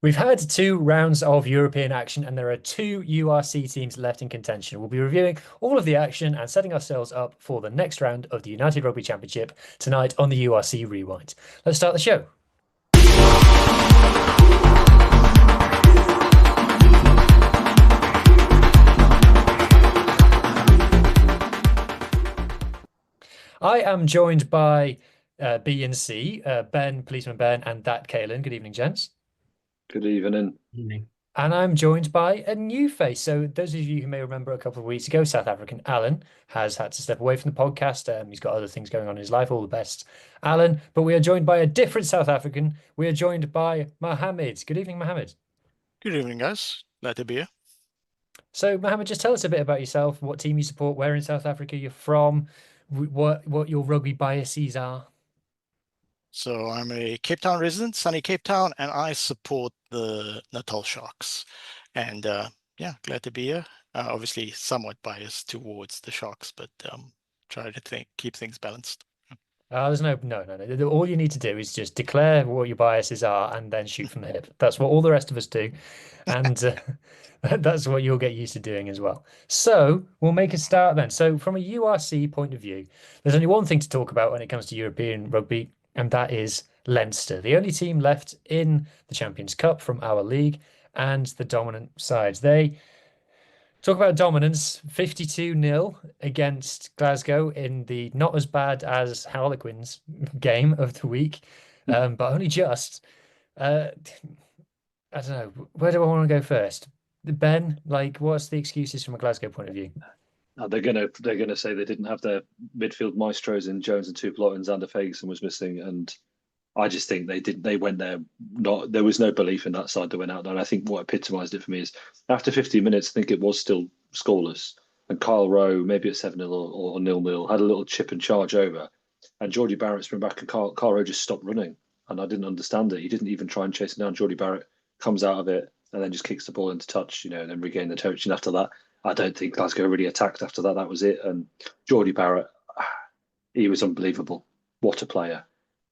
We've had 2 rounds of European action, and there are 2 URC teams left in contention. We'll be reviewing all of the action and setting ourselves up for the next round of the United Rugby Championship tonight on the URC Rewind. Let's start the show. I am joined by B and C, Ben, Policeman Ben, and that Kaelin. Good evening, gents. Good evening. Evening. And I'm joined by a new face. So those of you who may remember a couple of weeks ago, South African Alan has had to step away from the podcast. He's got other things going on in his life. All the best, Alan. But we are joined by a different South African. We are joined by Mohammed. Good evening, Mohammed. Good evening, guys. Glad to be here. So, Mohammed, just tell us a bit about yourself, what team you support, where in South Africa you're from, what your rugby biases are. So I'm a Cape Town resident, sunny Cape Town, and I support the Natal Sharks. And yeah, glad to be here. Obviously, somewhat biased towards the Sharks, but try to keep things balanced. There's no. All you need to do is just declare what your biases are and then shoot from the hip. That's what all the rest of us do. And that's what you'll get used to doing as well. So we'll make a start then. So from a URC point of view, there's only one thing to talk about when it comes to European rugby, and that is Leinster, the only team left in the Champions Cup from our league and the dominant sides. They talk about dominance, 52-0 against Glasgow in the not as bad as Harlequins game of the week, but only just. I don't know. Where do I want to go first? Ben, what's the excuses from a Glasgow point of view? They're gonna say they didn't have their midfield maestros in Jones and Tuplot, and Xander Ferguson was missing, and I just think they went there. There was no belief in that side that went out there. And I think what epitomised it for me is after 15 minutes, I think it was still scoreless. And Kyle Rowe, maybe at 7-0 or 0-0, had a little chip and charge over. And Geordie Barrett sprang back and Kyle Rowe just stopped running. And I didn't understand it. He didn't even try and chase it down. Geordie Barrett comes out of it and then just kicks the ball into touch, and then regain the territory. And after that, I don't think Glasgow really attacked after that. That was it. And Geordie Barrett, he was unbelievable. What a player.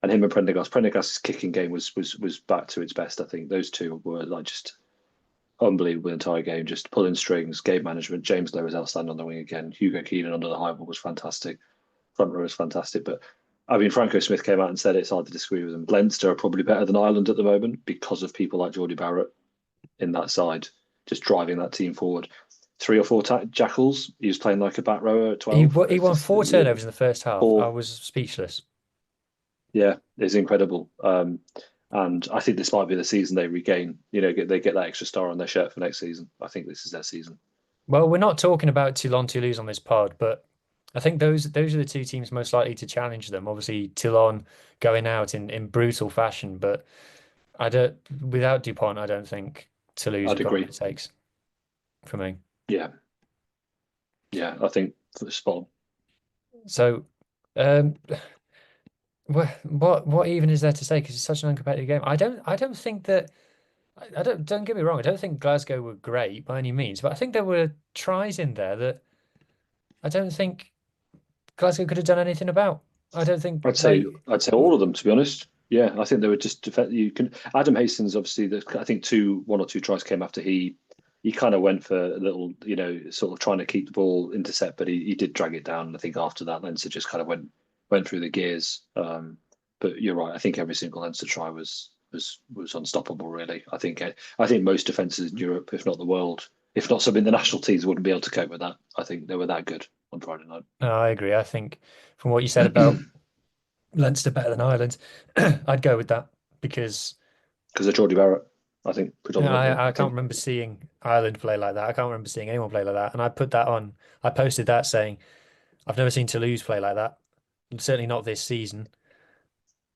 And him and Prendergast's kicking game was back to its best. I think those two were just unbelievable entire game, just pulling strings, game management. James Lowe was outstanding on the wing again. Hugo Keenan under the high ball was fantastic. Front row was fantastic. But I mean, Franco Smith came out and said it's hard to disagree with him. Leinster are probably better than Ireland at the moment because of people like Geordie Barrett in that side, just driving that team forward. 3 or 4 jackals. He was playing like a back rower at 12. He won 4 turnovers in the first half. I was speechless. Yeah, it's incredible. And I think this might be the season they regain. They get that extra star on their shirt for next season. I think this is their season. Well, we're not talking about Toulon Toulouse on this pod, but I think those are the 2 teams most likely to challenge them. Obviously, Toulon going out in brutal fashion, but without Dupont, I don't think Toulouse have got what it takes for me. Yeah, I think spot on. So, what even is there to say? Because it's such an uncompetitive game. I don't think that. Don't get me wrong. I don't think Glasgow were great by any means, but I think there were tries in there that I don't think Glasgow could have done anything about. I don't think. I'd say all of them, to be honest. Yeah, I think they were just Adam Hastings, obviously, I think 1 or 2 tries came after he kind of went for a little, sort of trying to keep the ball intercept, but he did drag it down. And I think after that, Leinster just kind of went through the gears. But you're right. I think every single Leinster try was unstoppable. Really, I think most defences in Europe, if not the world, if not some international teams, wouldn't be able to cope with that. I think they were that good on Friday night. No, I agree. I think from what you said about Leinster better than Ireland, I'd go with that because of Geordie Barrett. I think predominantly. I can't remember seeing Ireland play like that. I can't remember seeing anyone play like that. And I posted that saying, I've never seen Toulouse play like that. Certainly not this season.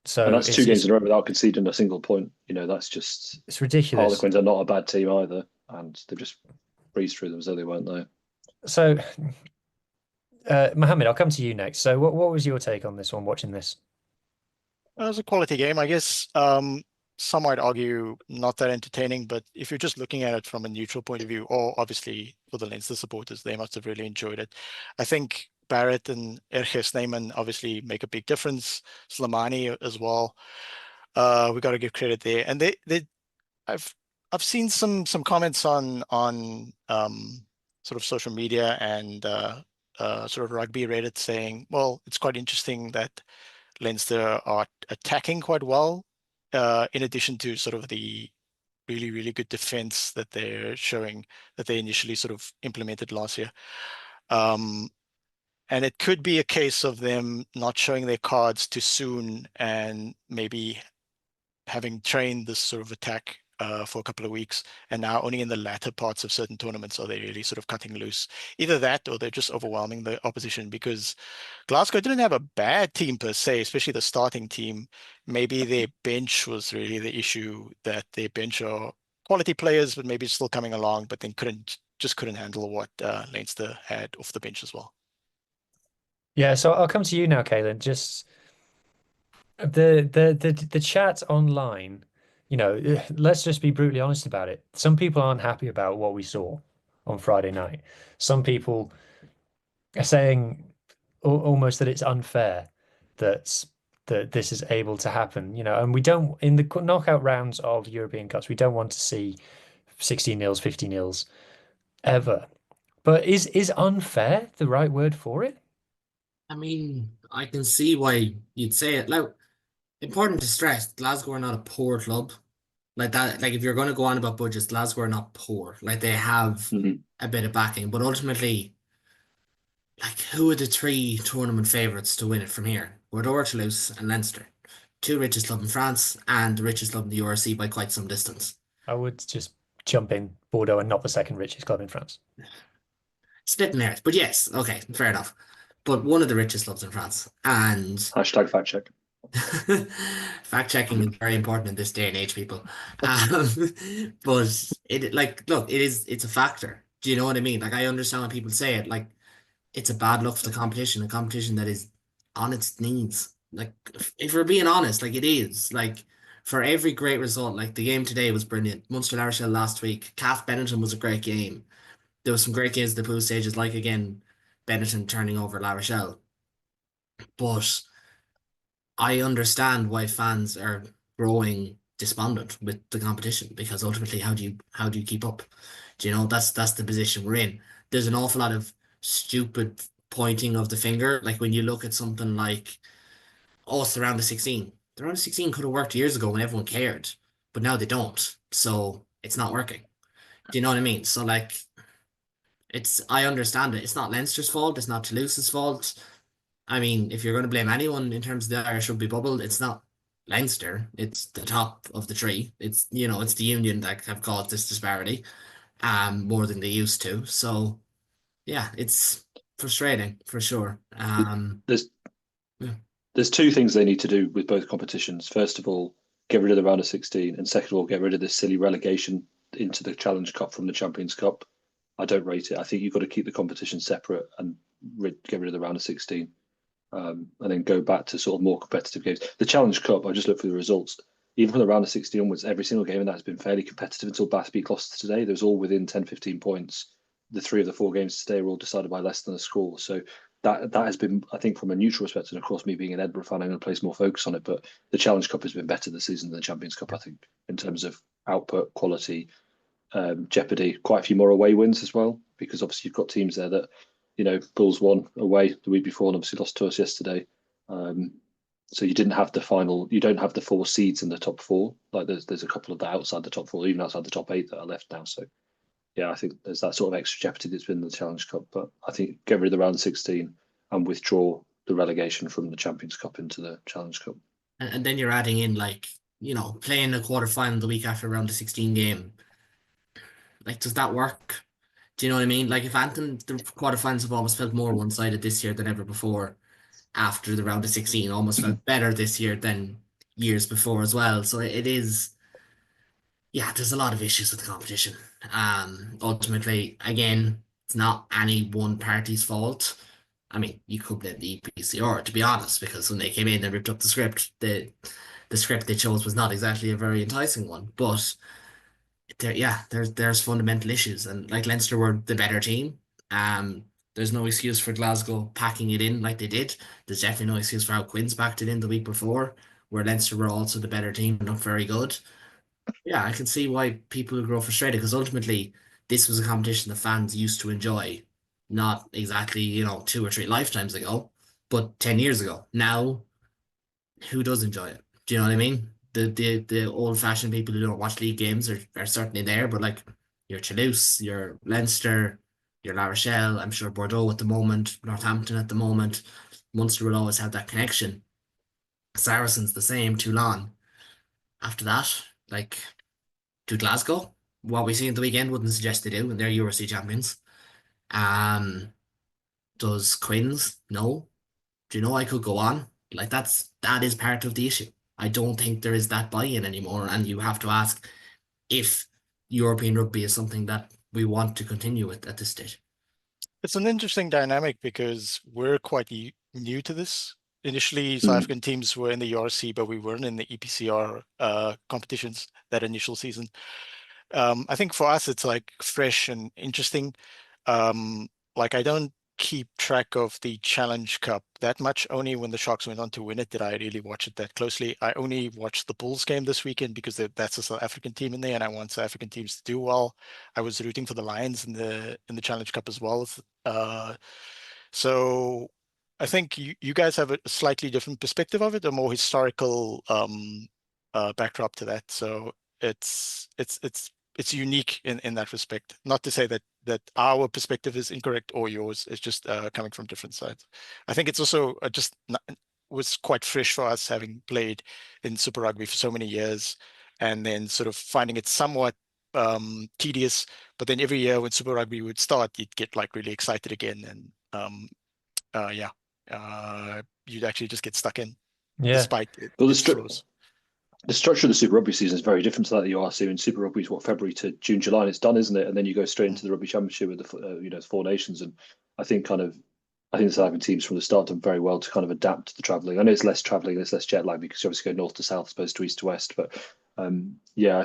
So and that's 2 games in a row without conceding a single point. That's just it's ridiculous. Harlequins are not a bad team either, and they've just breezed through them as though they weren't there. So, Mohammed, I'll come to you next. So, what was your take on this one? Watching this, it was a quality game, I guess. Some might argue not that entertaining, but if you're just looking at it from a neutral point of view, or obviously for the Leinster supporters, they must have really enjoyed it. I think Barrett and Erge Snyman obviously make a big difference. Slimani as well. We got to give credit there. And I've seen some comments on sort of social media and sort of rugby Reddit saying, well, it's quite interesting that Leinster are attacking quite well, in addition to sort of the really, really good defense that they're showing that they initially sort of implemented last year. And it could be a case of them not showing their cards too soon and maybe having trained this sort of attack for a couple of weeks, and now only in the latter parts of certain tournaments are they really sort of cutting loose. Either that or they're just overwhelming the opposition, because Glasgow didn't have a bad team per se, especially the starting team. Maybe their bench was really the issue, that their bench are quality players, but maybe still coming along, but then couldn't handle what Leinster had off the bench as well. Yeah, so I'll come to you now, Kaylin. Just the chat online, let's just be brutally honest about it. Some people aren't happy about what we saw on Friday night. Some people are saying almost that it's unfair that this is able to happen, and we don't, in the knockout rounds of European Cups, we don't want to see 60 nils, 50 nils ever. But is unfair the right word for it? I mean, I can see why you'd say it. Like, important to stress, Glasgow are not a poor club. Like that, like if you're going to go on about budgets, Glasgow are not poor. Like they have a bit of backing, but ultimately, like who are the three tournament favourites to win it from here? Bordeaux, Toulouse, and Leinster. Two richest club in France and the richest club in the URC by quite some distance. I would just jump in Bordeaux and not the second richest club in France. Splitting hairs, but yes, okay, fair enough. But one of the richest clubs in France, and Hashtag fact check. fact checking is very important in this day and age, people. But look, it's a factor. Do you know what I mean? Like, I understand when people say it. Like, it's a bad look for the competition, a competition that is on its knees. Like, if we're being honest, like it is. Like, for every great result, like the game today was brilliant. Munster La Rochelle last week, CAF Benetton was a great game. There was some great games in the pool stages, like again, Benetton turning over La Rochelle. But I understand why fans are growing despondent with the competition, because ultimately, how do you keep up? Do you know, that's the position we're in. There's an awful lot of stupid pointing of the finger. Like when you look at something like, oh, it's the round of 16. The round of 16 could have worked years ago when everyone cared, but now they don't. So it's not working. Do you know what I mean? So like, I understand it. It's not Leinster's fault. It's not Toulouse's fault. I mean, if you're going to blame anyone in terms of the Irish rugby bubble, it's not Leinster. It's the top of the tree. It's the union that have caused this disparity, more than they used to. So, yeah, it's frustrating for sure. There's two things they need to do with both competitions. First of all, get rid of the round of 16, and second of all, get rid of this silly relegation into the Challenge Cup from the Champions Cup. I don't rate it. I think you've got to keep the competition separate and get rid of the round of 16. And then go back to sort of more competitive games. The Challenge Cup, I just looked through the results. Even from the round of 16 onwards, every single game in that has been fairly competitive until Bath beat Gloucester today. There's all within 10, 15 points. The 3 of the 4 games today were all decided by less than a score. So that has been, I think, from a neutral perspective, and of course, me being an Edinburgh fan, I'm going to place more focus on it. But the Challenge Cup has been better this season than the Champions Cup, I think, in terms of output, quality, jeopardy. Quite a few more away wins as well, because obviously you've got teams there that, Bulls won away the week before and obviously lost to us yesterday. So you don't have the 4 seeds in the top 4. Like there's a couple of that outside the top 4, even outside the top 8 that are left now. So yeah, I think there's that sort of extra jeopardy that's been in the Challenge Cup. But I think get rid of the round 16 and withdraw the relegation from the Champions Cup into the Challenge Cup. And then you're adding in playing a quarter final the week after around the 16 game. Like, does that work? Do you know what I mean? Like, if Anthem, the quarterfinals have almost felt more one-sided this year than ever before. After the round of 16, almost felt better this year than years before as well. So it is, yeah, there's a lot of issues with the competition. Ultimately, again, it's not any one party's fault. I mean, you could blame the EPCR, to be honest, because when they came in and ripped up the script, the script they chose was not exactly a very enticing one. But there's fundamental issues, and like Leinster were the better team. There's no excuse for Glasgow packing it in like they did. There's definitely no excuse for how Quins packed it in the week before, where Leinster were also the better team and not very good. Yeah, I can see why people would grow frustrated because ultimately this was a competition the fans used to enjoy, not exactly, 2 or 3 lifetimes ago, but 10 years ago. Now, who does enjoy it? Do you know what I mean? The old-fashioned people who don't watch league games are certainly there, but like your Toulouse, your Leinster, your La Rochelle, I'm sure Bordeaux at the moment, Northampton at the moment, Munster will always have that connection. Saracens the same, Toulon. After that, like to Glasgow. What we see in the weekend wouldn't suggest they do, and they're URC champions. Um, does Quins? No. Do you know I could go on? Like that is part of the issue. I don't think there is that buy-in anymore, and you have to ask if European rugby is something that we want to continue with at this stage. It's an interesting dynamic because we're quite new to this. Initially, South Mm. African teams were in the URC, but we weren't in the EPCR competitions that initial season. I think for us, it's like fresh and interesting. Like I don't keep track of the Challenge Cup that much. Only when the Sharks went on to win it did I really watch it that closely. I only watched the Bulls game this weekend because that's a South African team in there, and I want South African teams to do well. I was rooting for the Lions in the Challenge Cup as well. So I think you guys have a slightly different perspective of it, a more historical backdrop to that. So it's unique in that respect. Not to say that our perspective is incorrect or yours. It's just coming from different sides. I think it's also just was quite fresh for us having played in Super Rugby for so many years, and then sort of finding it somewhat tedious. But then every year when Super Rugby would start, you'd get like really excited again, and yeah, you'd actually just get stuck in, Yeah. despite Well, its flaws. the structure of the Super Rugby season is very different to that you are seeing. Super Rugby is what, February to June, July, and it's done, isn't it? And then you go straight into the Rugby Championship with the Four Nations. And I think the South African teams from the start done very well to kind of adapt to the travelling. I know it's less travelling, it's less jet lag because you obviously go north to south as opposed to east to west. But yeah,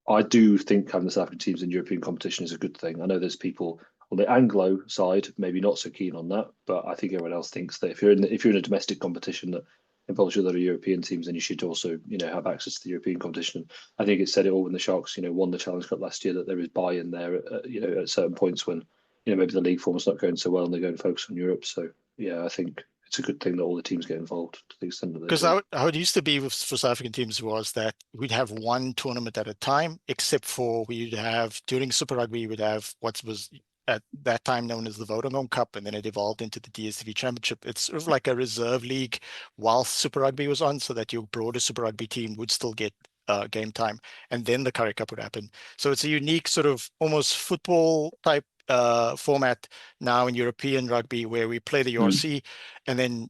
I do think having the South African teams in European competition is a good thing. I know there's people on the Anglo side maybe not so keen on that, but I think everyone else thinks that if you're in a domestic competition that involves your other European teams, then you should also have access to the European competition. I think it said it all when the Sharks won the Challenge Cup last year that there is buy-in there at certain points when maybe the league form's not going so well and they're going to focus on Europe. So yeah, I think it's a good thing that all the teams get involved to the extent that they Because do. how it used to be for South African teams was that we'd have one tournament at a time, except for we'd have during Super Rugby, we'd have what was at that time known as the Vodacom Cup, and then it evolved into the DStv Championship. It's sort of like a reserve league whilst Super Rugby was on, so that your broader Super Rugby team would still get game time, and then the Currie Cup would happen. So it's a unique sort of almost football type format now in European rugby where we play the URC and then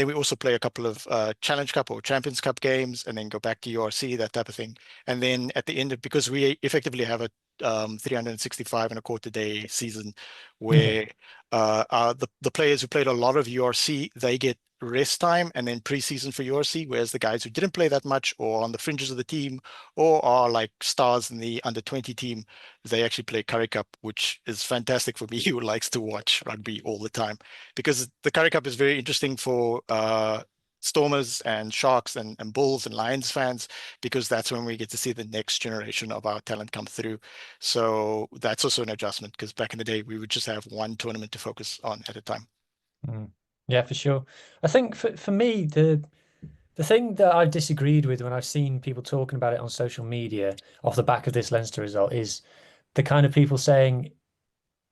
we also play a couple of Challenge Cup or Champions Cup games and then go back to URC, that type of thing. And then at the end of, because we effectively have a 365 and a quarter day season where the players who played a lot of URC, they get rest time and then preseason for URC, whereas the guys who didn't play that much or on the fringes of the team or are like stars in the under 20 team, they actually play Currie Cup, which is fantastic for me who likes to watch rugby all the time, because the Currie Cup is very interesting for Stormers and Sharks and Bulls and Lions fans, because that's when we get to see the next generation of our talent come through. So that's also an adjustment, because back in the day, we would just have one tournament to focus on at a time. Yeah, for sure. I think for me, the thing that I've disagreed with when I've seen people talking about it on social media off the back of this Leinster result is the kind of people saying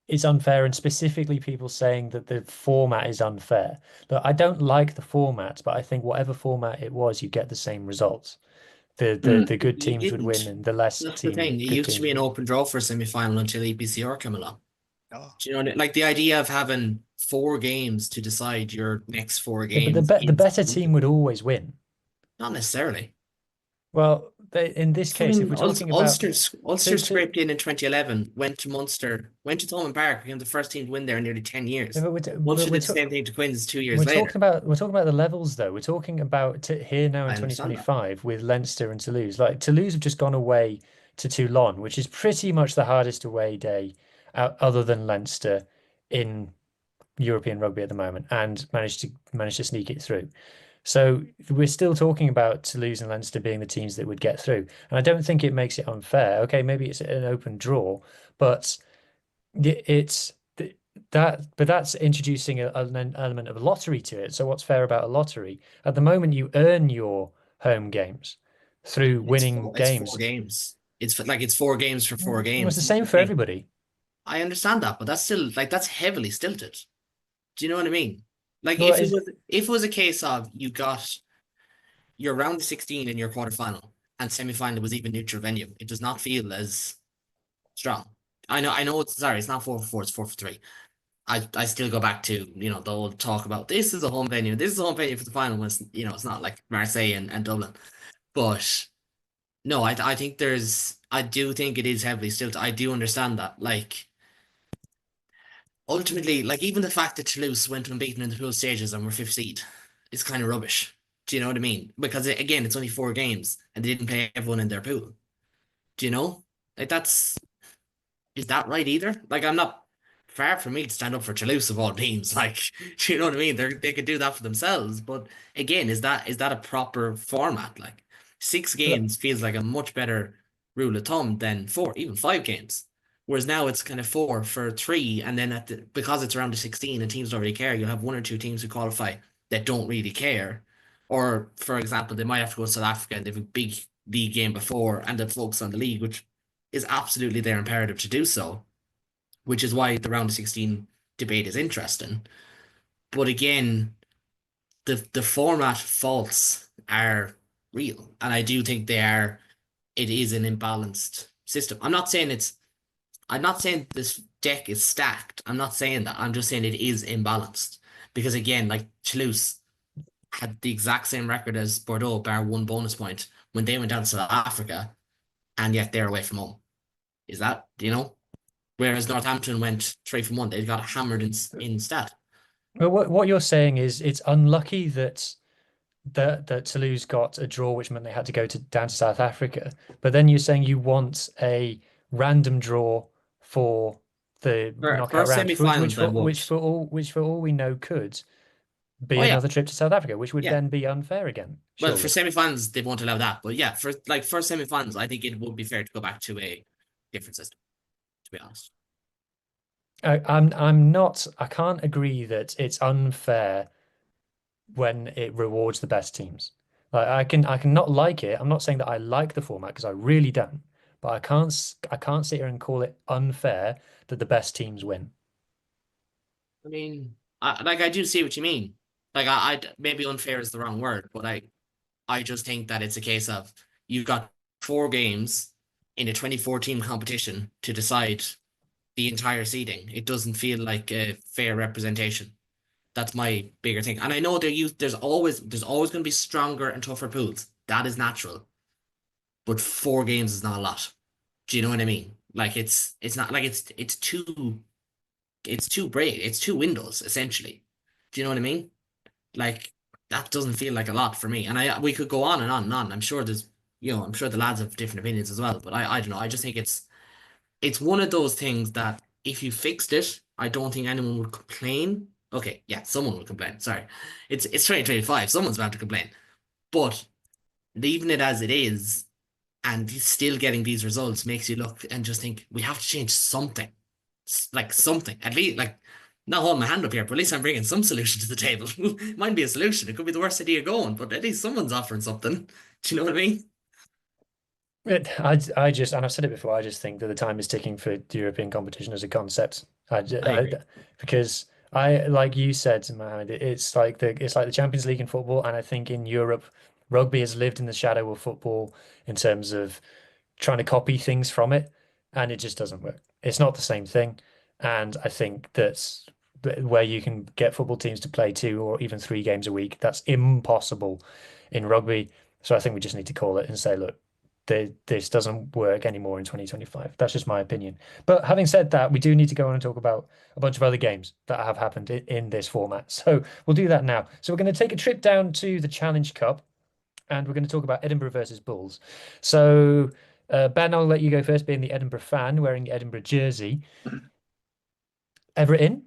it's unfair, and specifically people saying that the format is unfair. Look, I don't like the format, but I think whatever format it was, you get the same results. The good You teams would win, didn't. and the less That's the thing. It good used to teams be an would. open draw for a semi-final until EPCR came along. Oh. Do you know, like the idea of having 4 games to decide your next 4 Yeah, but games the in better team would always win. not necessarily. Well, in this case, if Fucking we're talking about Ulster to scraped in 2011, went to Munster, went to Thomond Park, became the first team to win there in nearly 10 yeah, years. but Ulster did the same thing to Quins 2 years later. we're talking about the levels though. We're talking about here now in I understand that. 2025 with Leinster and Toulouse. Like Toulouse have just gone away to Toulon, which is pretty much the hardest away day other than Leinster in European rugby at the moment, and managed to sneak it through. So we're still talking about Toulouse and Leinster being the teams that would get through. And I don't think it makes it unfair. Okay, maybe it's an open draw, but it's but that's introducing an element of lottery to it. So what's fair about a lottery? At the moment, you earn your home games through winning It's games. 4 games. It's 4 games for 4 games. Well, it's the same for everybody. I understand that, but that's still like that's heavily stilted. Do you know what I mean? Like Well, if it was a case of you got your round of 16 in your quarterfinal and semi-final was even neutral venue, it does not feel as strong. I know it's sorry, it's not 4-4, it's 4-3. I still go back to, the old talk about this is a home venue. This is a home venue for the final when it's not like Marseille and Dublin. But no, I think I do think it is heavily stilted. I do understand that. Like ultimately, like even the fact that Toulouse went unbeaten in the pool stages and were fifth seed is kind of rubbish. Do you know what I mean? Because again, it's only 4 games and they didn't play everyone in their pool. Do you know? Like is that right either? Like I'm not far from me to stand up for Toulouse of all teams. Like, do you know what I mean? They could do that for themselves. But again, is that a proper format? Like 6 games feels like a much better rule of thumb than 4, even 5 games. Whereas now it's kind of 4 for 3, and then because it's around the 16 and teams don't really care, you'll have 1 or 2 teams who qualify that don't really care. Or, for example, they might have to go to South Africa and they have a big league game before and then focus on the league, which is absolutely their imperative to do so, which is why the round of 16 debate is interesting. But again, the format faults are real, and I do think it is an imbalanced system. I'm not saying this deck is stacked. I'm not saying that. I'm just saying it is imbalanced. Because again, like Toulouse had the exact same record as Bordeaux, bar 1 bonus point, when they went down to South Africa, and yet they're away from home. Is that, Whereas Northampton went 3 from 1. They got hammered instead. Well, what you're saying is it's unlucky that Toulouse got a draw, which meant they had to go down to South Africa. But then you're saying you want a random draw for the knockout round, which for all we know could be another trip to South Africa, which would then be unfair again. Well, for semi-finals, they won't allow that. But yeah, for semi-finals, I think it would be fair to go back to a different system, to be honest. I can't agree that it's unfair when it rewards the best teams. Like I can not like it. I'm not saying that I like the format because I really don't. But I can't sit here and call it unfair that the best teams win. I mean, I do see what you mean. Like I maybe unfair is the wrong word, but I just think that it's a case of you've got 4 games in a 24-team competition to decide the entire seeding. It doesn't feel like a fair representation. That's my bigger thing. And I know there's always going to be stronger and tougher pools. That is natural. But 4 games is not a lot. Do you know what I mean? Like it's not like it's two break. It's 2 windows essentially. Do you know what I mean? Like that doesn't feel like a lot for me. And we could go on and on and on. I'm sure I'm sure the lads have different opinions as well. But I don't know. I just think it's one of those things that if you fixed it, I don't think anyone would complain. Okay, yeah, someone would complain. Sorry. It's 2025. Someone's about to complain. But leaving it as it is and still getting these results makes you look and just think we have to change something. Like something. At least, like, not holding my hand up here, but at least I'm bringing some solution to the table. Might be a solution. It could be the worst idea going, but at least someone's offering something. Do you know what I mean? I just, and I've said it before, I just think that the time is ticking for European competition as a concept. Because like you said, Mohammed, it's like the Champions League in football, and I think in Europe, rugby has lived in the shadow of football in terms of trying to copy things from it, and it just doesn't work. It's not the same thing, and I think that's where you can get football teams to play 2 or even 3 games a week. That's impossible in rugby. So I think we just need to call it and say, look, this doesn't work anymore in 2025. That's just my opinion. But having said that, we do need to go on and talk about a bunch of other games that have happened in this format. So we'll do that now. So we're going to take a trip down to the Challenge Cup, and we're going to talk about Edinburgh versus Bulls. So Ben, I'll let you go first, being the Edinburgh fan wearing the Edinburgh jersey. Ever in?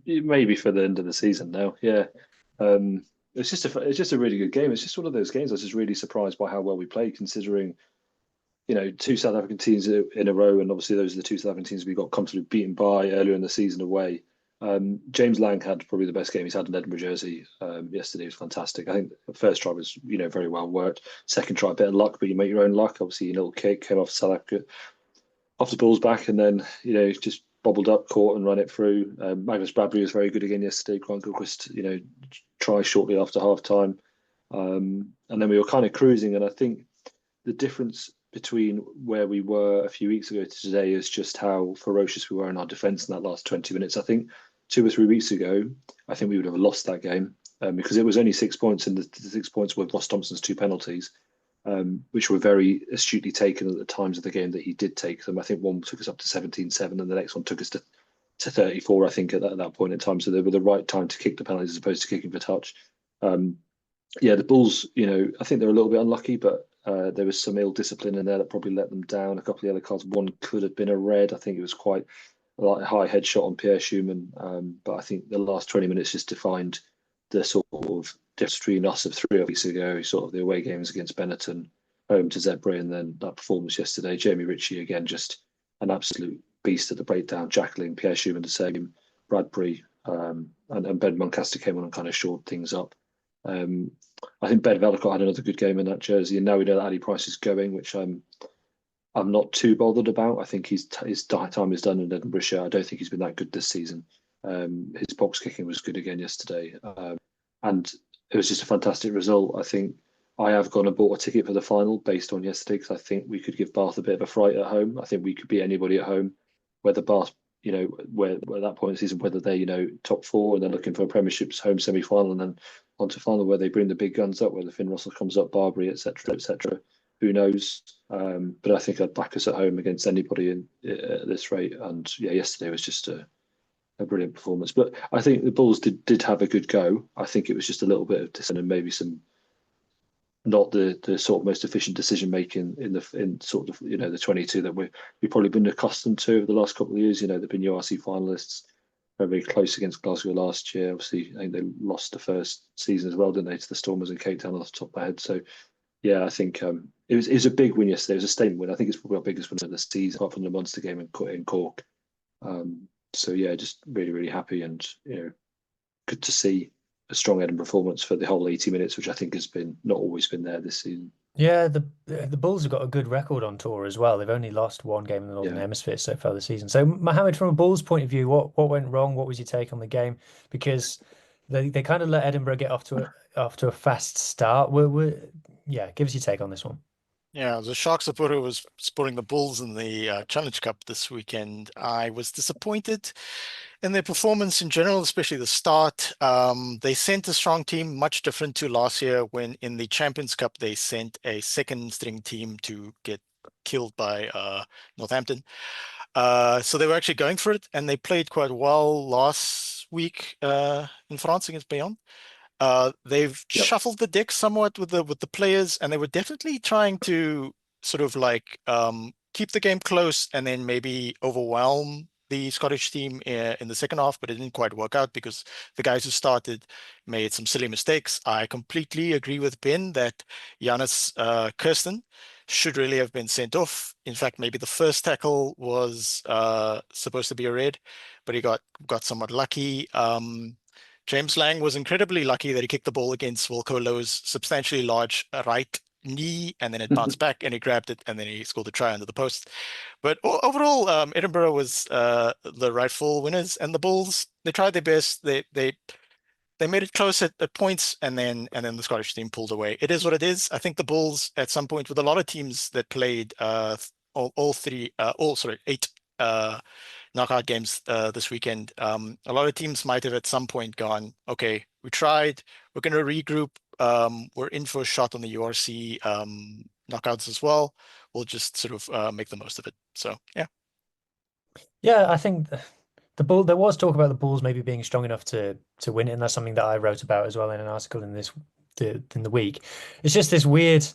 Maybe for the end of the season now, yeah. It's just a really good game. It's just one of those games I was just really surprised by how well we played, considering, two South African teams in a row, and obviously those are the two South African teams we got comfortably beaten by earlier in the season away. James Lang had probably the best game he's had in Edinburgh jersey yesterday. It was fantastic. I think the first try was, very well worked. Second try, a bit of luck, but you make your own luck. Obviously, a little kick came off South Africa, off the ball's back, and then, just bobbled up, caught and run it through. Magnus Bradbury was very good again yesterday. Grant Gilchrist, try shortly after half time. And then we were kind of cruising, and I think the difference between where we were a few weeks ago to today is just how ferocious we were in our defence in that last 20 minutes. I think 2 or 3 weeks ago, I think we would have lost that game because it was only 6 points, and the 6 points were Ross Thompson's 2 penalties, which were very astutely taken at the times of the game that he did take them. I think one took us up to 17-7 and the next one took us to 34, I think, at that point in time. So they were the right time to kick the penalties as opposed to kicking for touch. The Bulls, I think they're a little bit unlucky, but there was some ill discipline in there that probably let them down. A couple of the other cards, one could have been a red. I think it was quite a high headshot on Pierre Schumann. But I think the last 20 minutes just defined the sort of difference between us of 3 weeks ago, sort of the away games against Benetton, home to Zebra, and then that performance yesterday. Jamie Ritchie, again, just an absolute beast at the breakdown, Jacqueline, Pierre Schumann the same, Bradbury, and Ben Muncaster came on and kind of shored things up. I think Ben Veldicott had another good game in that jersey, and now we know that Ali Price is going, which I'm not too bothered about. I think his time is done in Edinburgh. I don't think he's been that good this season. His box kicking was good again yesterday, and it was just a fantastic result. I think I have gone and bought a ticket for the final based on yesterday because I think we could give Bath a bit of a fright at home. I think we could beat anybody at home, whether Bath, where at that point in the season, whether they're, top 4 and they're looking for a Premiership's home semi-final and then onto final where they bring the big guns up, whether Finn Russell comes up, Barbary, etc., etc. Who knows? But I think I'd back us at home against anybody at this rate. And yesterday was just a brilliant performance. But I think the Bulls did have a good go. I think it was just a little bit of discipline and maybe some not the sort of most efficient decision making in sort of the 22 that we've probably been accustomed to over the last couple of years. They've been URC finalists, very close against Glasgow last year. Obviously, I think they lost the first season as well, didn't they, to the Stormers in Cape Town off the top of my head. So I think it was a big win yesterday. It was a statement win. I think it's probably our biggest win of the season, apart from the Munster game in Cork. Just really, really happy and good to see a strong Edinburgh performance for the whole 80 minutes, which I think has been not always been there this season. Yeah, the Bulls have got a good record on tour as well. They've only lost 1 game in the Northern Hemisphere so far this season. So, Mohammed, from a Bulls point of view, what went wrong? What was your take on the game? Because they kind of let Edinburgh get off to a fast start. Give us your take on this one. Yeah, as a Shark supporter who was supporting the Bulls in the Challenge Cup this weekend, I was disappointed in their performance in general, especially the start. They sent a strong team, much different to last year when in the Champions Cup they sent a second-string team to get killed by Northampton. So they were actually going for it, and they played quite well last week in France against Bayonne. They've shuffled the deck somewhat with the players, and they were definitely trying to sort of like keep the game close and then maybe overwhelm the Scottish team in the second half, but it didn't quite work out because the guys who started made some silly mistakes. I completely agree with Ben that Giannis Kirsten should really have been sent off. In fact, maybe the first tackle was supposed to be a red, but he got somewhat lucky. James Lang was incredibly lucky that he kicked the ball against Wilco Lowe's substantially large right knee, and then it bounced back and he grabbed it and then he scored the try under the post. But overall, Edinburgh was the rightful winners, and the Bulls, they tried their best. They made it close at points, and then the Scottish team pulled away. It is what it is. I think the Bulls at some point, with a lot of teams that played eight knockout games this weekend, a lot of teams might have at some point gone, okay, we tried, we're going to regroup, we're in for a shot on the URC knockouts as well. We'll just sort of make the most of it. So I think the Bull, there was talk about the Bulls maybe being strong enough to win it, and that's something that I wrote about as well in an article in the week. It's just this weird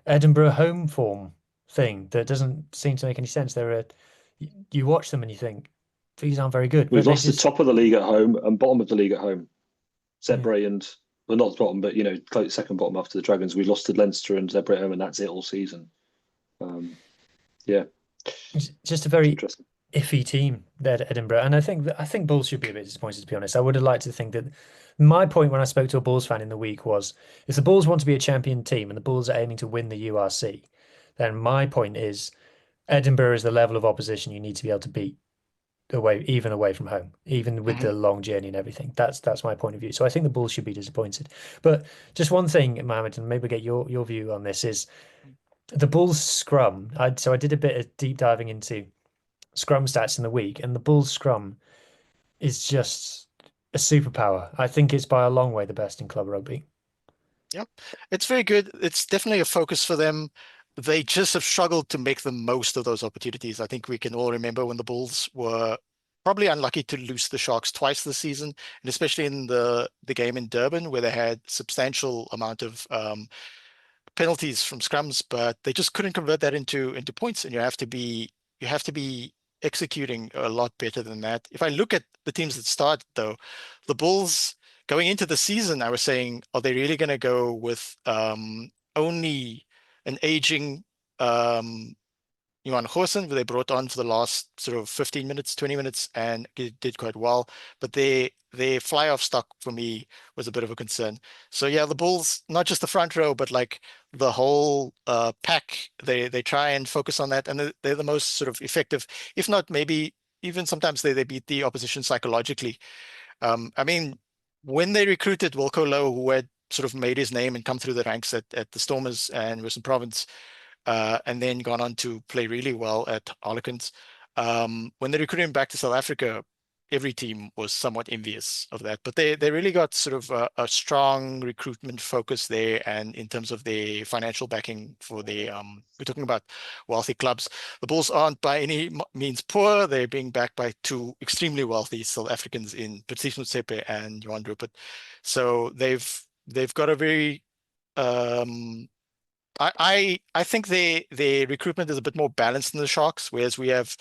Edinburgh home form thing that doesn't seem to make any sense. You watch them and you think these aren't very good. We've lost the top of the league at home and bottom of the league at home. Zebra and well, not the bottom, but close second bottom after the Dragons. We lost to Leinster and Zebre at home, and that's it all season. Yeah, just a very interesting. iffy team there at Edinburgh, and I think Bulls should be a bit disappointed, to be honest. I would have liked to think that. My point when I spoke to a Bulls fan in the week was, if the Bulls want to be a champion team and the Bulls are aiming to win the URC, then my point is Edinburgh is the level of opposition you need to be able to beat even away from home, even with the long journey and everything. That's my point of view. So I think the Bulls should be disappointed. But just one thing, Mohammed, and maybe get your view on this, is the Bulls scrum. So I did a bit of deep diving into scrum stats in the week, and the Bulls scrum is just a superpower. I think it's by a long way the best in club rugby. Yep, it's very good. It's definitely a focus for them. They just have struggled to make the most of those opportunities. I think we can all remember when the Bulls were probably unlucky to lose the Sharks twice this season, and especially in the game in Durban, where they had substantial amount of penalties from scrums, but they just couldn't convert that into points. And you have to be executing a lot better than that. If I look at the teams that started, though, the Bulls going into the season, I was saying, are they really going to go with only an aging Johan Goosen, who they brought on for the last sort of 15 minutes, 20 minutes, and it did quite well. But their fly-off stock for me was a bit of a concern. So yeah, the Bulls, not just the front row, but like the whole pack, they try and focus on that, and they're the most sort of effective, if not maybe even sometimes they beat the opposition psychologically. I mean, when they recruited Wilco Lowe, who had sort of made his name and come through the ranks at the Stormers and Western Province, and then gone on to play really well at Harlequins. When they recruited him back to South Africa, every team was somewhat envious of that. But they really got sort of a strong recruitment focus there, and in terms of their financial backing for the we're talking about wealthy clubs. The Bulls aren't by any means poor. They're being backed by two extremely wealthy South Africans in Patrice Motsepe and Johan Rupert. So they've got a very I think their recruitment is a bit more balanced than the Sharks, whereas we have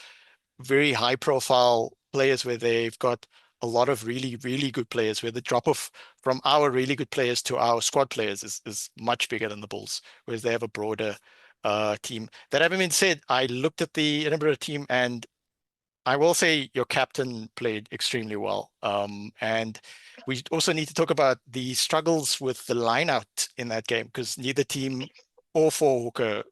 very high profile players where they've got a lot of really, really good players, where the drop off from our really good players to our squad players is much bigger than the Bulls, whereas they have a broader team. That having been said, I looked at the Edinburgh team, and I will say your captain played extremely well. And we also need to talk about the struggles with the line out in that game, because neither team or four hooker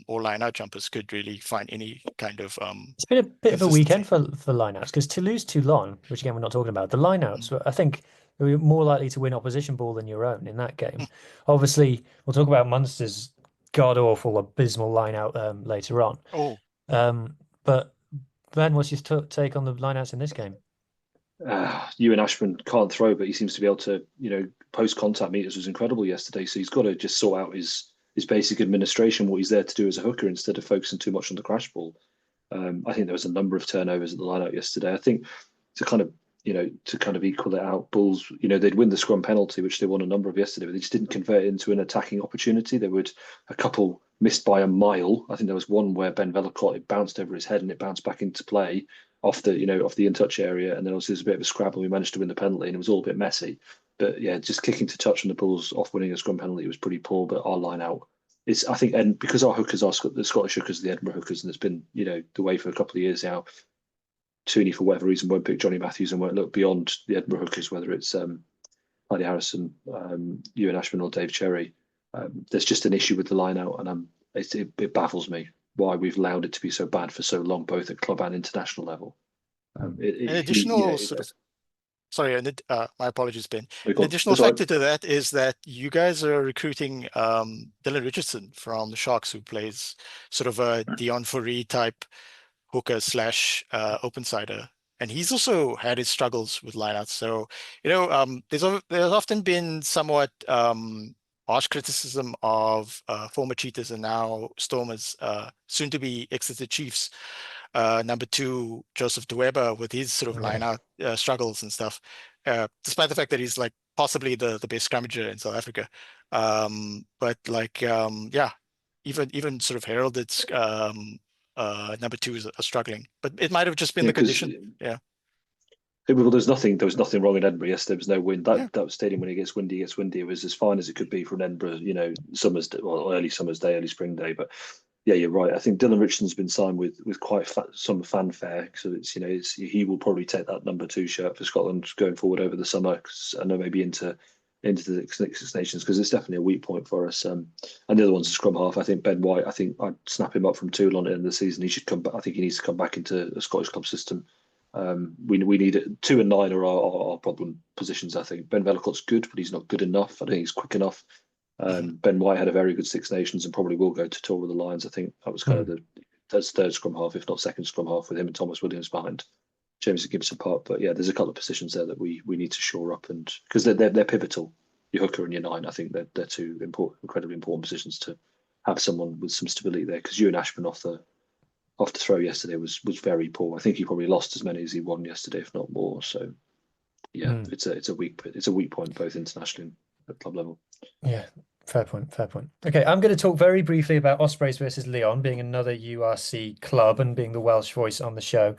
or line out jumpers could really find any kind of It's been a bit of a weekend consistency. for lineouts, because to lose Toulon, which again we're not talking about, the lineouts, I think we were more likely to win opposition ball than your own in that game. Obviously, we'll talk about Munster's god awful, abysmal lineout later on. Oh, But Ben, what's your take on the lineouts in this game? Ewan Ashman can't throw, but he seems to be able to, post contact meters was incredible yesterday. So he's got to just sort out his basic administration, what he's there to do as a hooker, instead of focusing too much on the crash ball. I think there was a number of turnovers at the lineout yesterday. I think to kind of equal it out, Bulls, they'd win the scrum penalty, which they won a number of yesterday, but they just didn't convert it into an attacking opportunity. There were a couple missed by a mile. I think there was one where Ben Vellacott, it bounced over his head and it bounced back into play off the in-touch area, and then obviously there's a bit of a scrabble. We managed to win the penalty, and it was all a bit messy. But yeah, just kicking to touch on the Bulls off winning a scrum penalty was pretty poor. But our line out, I think, and because our hookers are the Scottish hookers, the Edinburgh hookers, and it's been the way for a couple of years now. Tooney, for whatever reason, won't pick Johnny Matthews and won't look beyond the Edinburgh hookers, whether it's Paddy Harrison, Ewan Ashman, or Dave Cherry. There's just an issue with the line out, and it baffles me why we've allowed it to be so bad for so long, both at club and international level. An additional sorry, my apologies, Ben. An additional factor to that is that you guys are recruiting Dylan Richardson from the Sharks, who plays sort of a Dion Fourie type hooker / open sider, and he's also had his struggles with lineouts. So there's often been somewhat harsh criticism of former Cheetahs and now Stormers, soon to be Exeter Chiefs, number 2 Joseph De Weber, with his sort of lineout struggles and stuff, despite the fact that he's like possibly the best scrummager in South Africa. But like even sort of heralded number 2s are struggling, but it might have just been the condition. Yeah, There was nothing wrong in Edinburgh yesterday. There was no wind. That stadium, when it gets windy, it was as fine as it could be for an Edinburgh, early summer's day, early spring day. But yeah, you're right. I think Dylan Richardson's been signed with quite some fanfare. So he will probably take that number 2 shirt for Scotland going forward over the summer. 'Cause I know maybe into the Six Nations, because it's definitely a weak point for us. And the other one's a scrum half. I think Ben White. I think I'd snap him up from Toulon at the end of the season. He should come back. I think he needs to come back into a Scottish club system. We need it. 2 and 9 are our problem positions. I think Ben Vellacott's good, but he's not good enough. I don't think he's quick enough. Ben White had a very good Six Nations and probably will go to tour with the Lions. I think that was kind of the third scrum half, if not second scrum half, with him and Thomas Williams behind James and Gibson Park. But yeah, there's a couple of positions there that we need to shore up, and because they're pivotal. Your hooker and your 9, I think they're 2 incredibly important positions to have someone with some stability there. Because Ewan Ashman off the throw yesterday was very poor. I think he probably lost as many as he won yesterday, if not more. So yeah, it's a weak point both internationally and at club level. Yeah, fair point. Okay, I'm going to talk very briefly about Ospreys versus Lyon, being another URC club and being the Welsh voice on the show.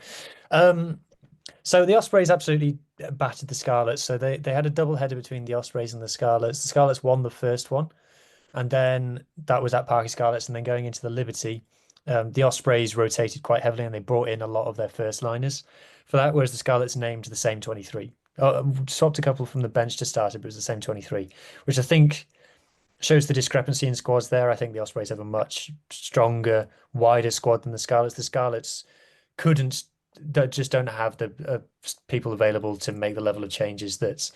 So the Ospreys absolutely battered the Scarlets. So they had a double header between the Ospreys and the Scarlets. The Scarlets won the first one, and then that was at Parky Scarlets. And then going into the Liberty, the Ospreys rotated quite heavily, and they brought in a lot of their first liners for that, whereas the Scarlets named the same 23. Swapped a couple from the bench to start it, but it was the same 23, which I think shows the discrepancy in squads there. I think the Ospreys have a much stronger, wider squad than the Scarlets. The Scarlets just don't have the people available to make the level of changes that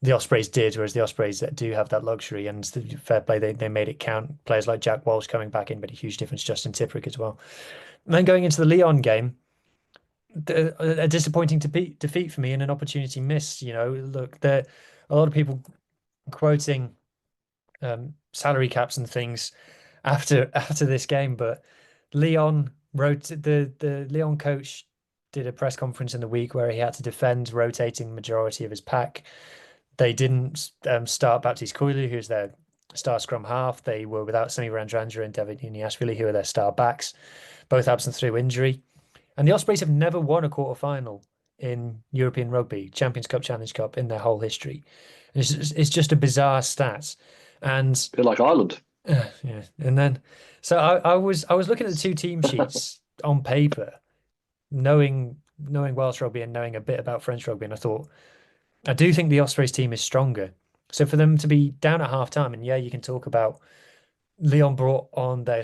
the Ospreys did, whereas the Ospreys do have that luxury, and fair play, they made it count. Players like Jack Walsh coming back in made a huge difference, Justin Tipuric as well. And then going into the Lyon game, a disappointing defeat for me and an opportunity missed. Look, there a lot of people quoting salary caps and things after this game, but Lyon the Lyon coach did a press conference in the week where he had to defend rotating the majority of his pack. They didn't start Baptiste Coylou, who's their star scrum half. They were without Semi Randrandra and David Uniashvili, who are their star backs, both absent through injury. And the Ospreys have never won a quarter-final in European Rugby, Champions Cup, Challenge Cup, in their whole history. And it's just a bizarre stat. And a bit like Ireland. Yeah. And then, so I was looking at the 2 team sheets on paper, knowing Welsh rugby and knowing a bit about French rugby, and I thought, I do think the Ospreys team is stronger. So for them to be down at half time, and yeah, you can talk about Lyon brought on their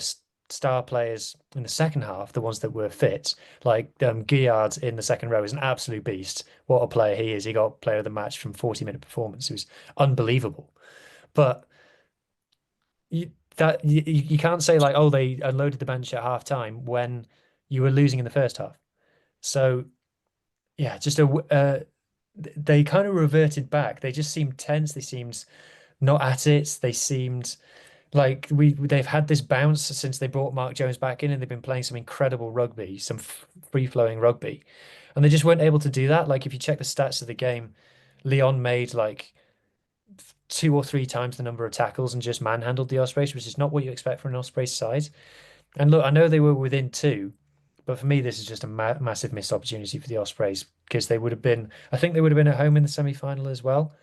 star players in the second half, the ones that were fit, like Guillard in the second row is an absolute beast. What a player he is. He got player of the match from 40-minute performance. It was unbelievable. But you can't say like, oh, they unloaded the bench at half time when you were losing in the first half. So yeah, just they kind of reverted back. They just seemed tense. They seemed not at it. They seemed like they've had this bounce since they brought Mark Jones back in, and they've been playing some incredible rugby, some free-flowing rugby, and they just weren't able to do that. Like if you check the stats of the game, Lyon made like 2 or 3 times the number of tackles and just manhandled the Ospreys, which is not what you expect from an Ospreys side. And look, I know they were within 2, but for me, this is just a massive missed opportunity for the Ospreys, because they would have been, I think they would have been at home in the semi-final as well,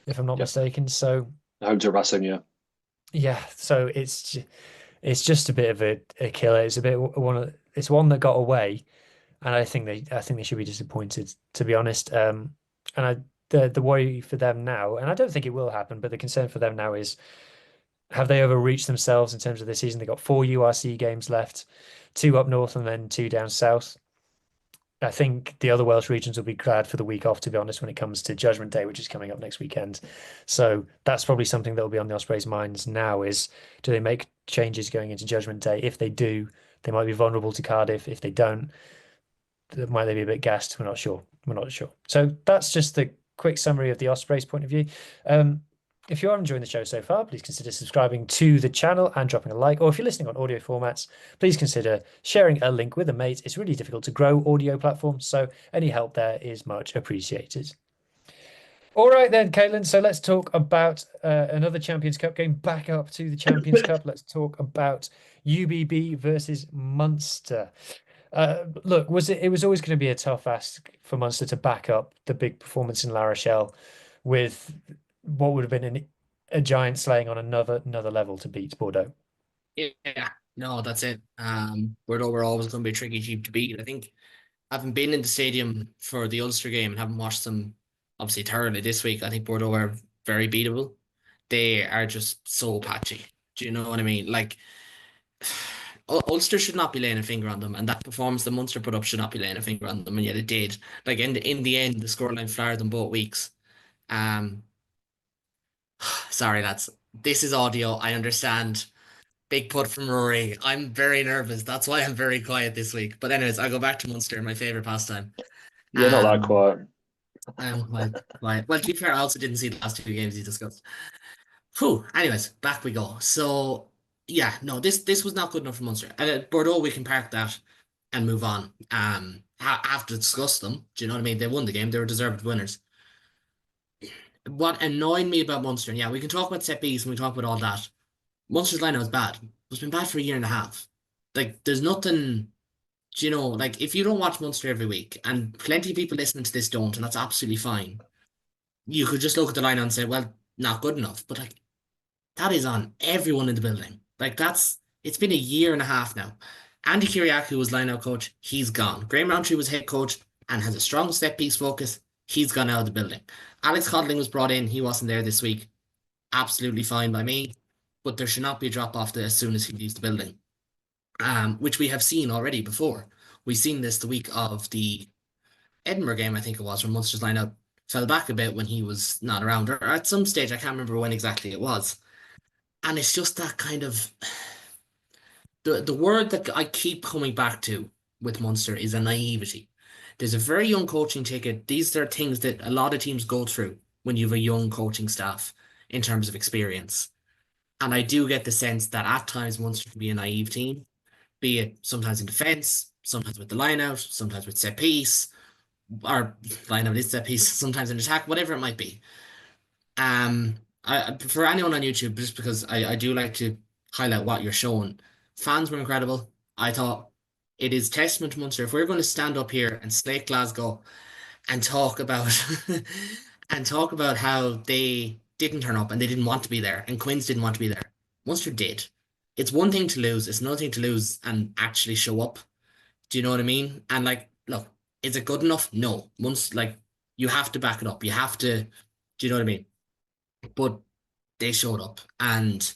if I'm not mistaken. So home to Racing, yeah. Yeah, so it's just a bit of a killer. It's it's one that got away, and I think they should be disappointed, to be honest. And the worry for them now, and I don't think it will happen, but the concern for them now is, have they overreached themselves in terms of this season? They got 4 URC games left, 2 up north and then 2 down south. I think the other Welsh regions will be glad for the week off, to be honest, when it comes to Judgment Day, which is coming up next weekend. So that's probably something that will be on the Ospreys' minds now is, do they make changes going into Judgment Day? If they do, they might be vulnerable to Cardiff. If they don't, might they be a bit gassed? We're not sure. So that's just the quick summary of the Ospreys' point of view. If you are enjoying the show so far, please consider subscribing to the channel and dropping a like. Or if you're listening on audio formats, please consider sharing a link with a mate. It's really difficult to grow audio platforms, so any help there is much appreciated. All right then, Caitlin, so let's talk about another Champions Cup game. Back up to the Champions Cup. Let's talk about UBB versus Munster. Look, it was always going to be a tough ask for Munster to back up the big performance in La Rochelle with what would have been a giant slaying on another level to beat Bordeaux. Yeah, no, that's it. Bordeaux were always going to be a tricky team to beat. I think having been in the stadium for the Ulster game and having watched them obviously thoroughly this week, I think Bordeaux are very beatable. They are just so patchy. Do you know what I mean? Like Ulster should not be laying a finger on them, and that performance the Munster put up should not be laying a finger on them, and yet it did. Like in the end, the scoreline floured them both weeks. Um, sorry, lads. This is audio. I understand. Big put from Rory. I'm very nervous. That's why I'm very quiet this week. But anyways, I go back to Munster, my favorite pastime. You're not that quiet. I'm quiet. Well, to be fair, I also didn't see the last two games you discussed. Whew. Anyways, back we go. So yeah, no, this was not good enough for Munster. And at Bordeaux, we can park that and move on. Have to discuss them. Do you know what I mean? They won the game. They were deserved winners. What annoyed me about Munster, and yeah, we can talk about set piece and we talk about all that. Munster's line was bad. It's been bad for a year and a half. Like, there's nothing, you know, like if you don't watch Munster every week, and plenty of people listening to this don't, and that's absolutely fine. You could just look at the line and say, well, not good enough. But like that is on everyone in the building. Like it's been a year and a half now. Andy Kiriakou was line-out coach. He's gone. Graham Roundtree was head coach and has a strong set-piece focus. He's gone out of the building. Alex Codling was brought in. He wasn't there this week. Absolutely fine by me. But there should not be a drop-off as soon as he leaves the building, which we have seen already before. We've seen this the week of the Edinburgh game, I think it was, when Munster's line-out fell back a bit when he was not around. Or at some stage, I can't remember when exactly it was. And it's just that kind of... The word that I keep coming back to with Munster is a naivety. There's a very young coaching ticket. These are things that a lot of teams go through when you have a young coaching staff in terms of experience. And I do get the sense that at times Munster can be a naive team, be it sometimes in defence, sometimes with the line-out, sometimes with set piece, or line-out is set piece, sometimes in attack, whatever it might be. For anyone on YouTube, just because I do like to highlight what you're showing, fans were incredible. I thought it is testament to Munster. If we're going to stand up here and slate Glasgow and talk about and talk about how they didn't turn up and they didn't want to be there and Quins didn't want to be there, Munster did. It's one thing to lose. It's another thing to lose and actually show up. Do you know what I mean? And like, look, is it good enough? No. Munster, like, you have to back it up. You have to. Do you know what I mean? But they showed up, and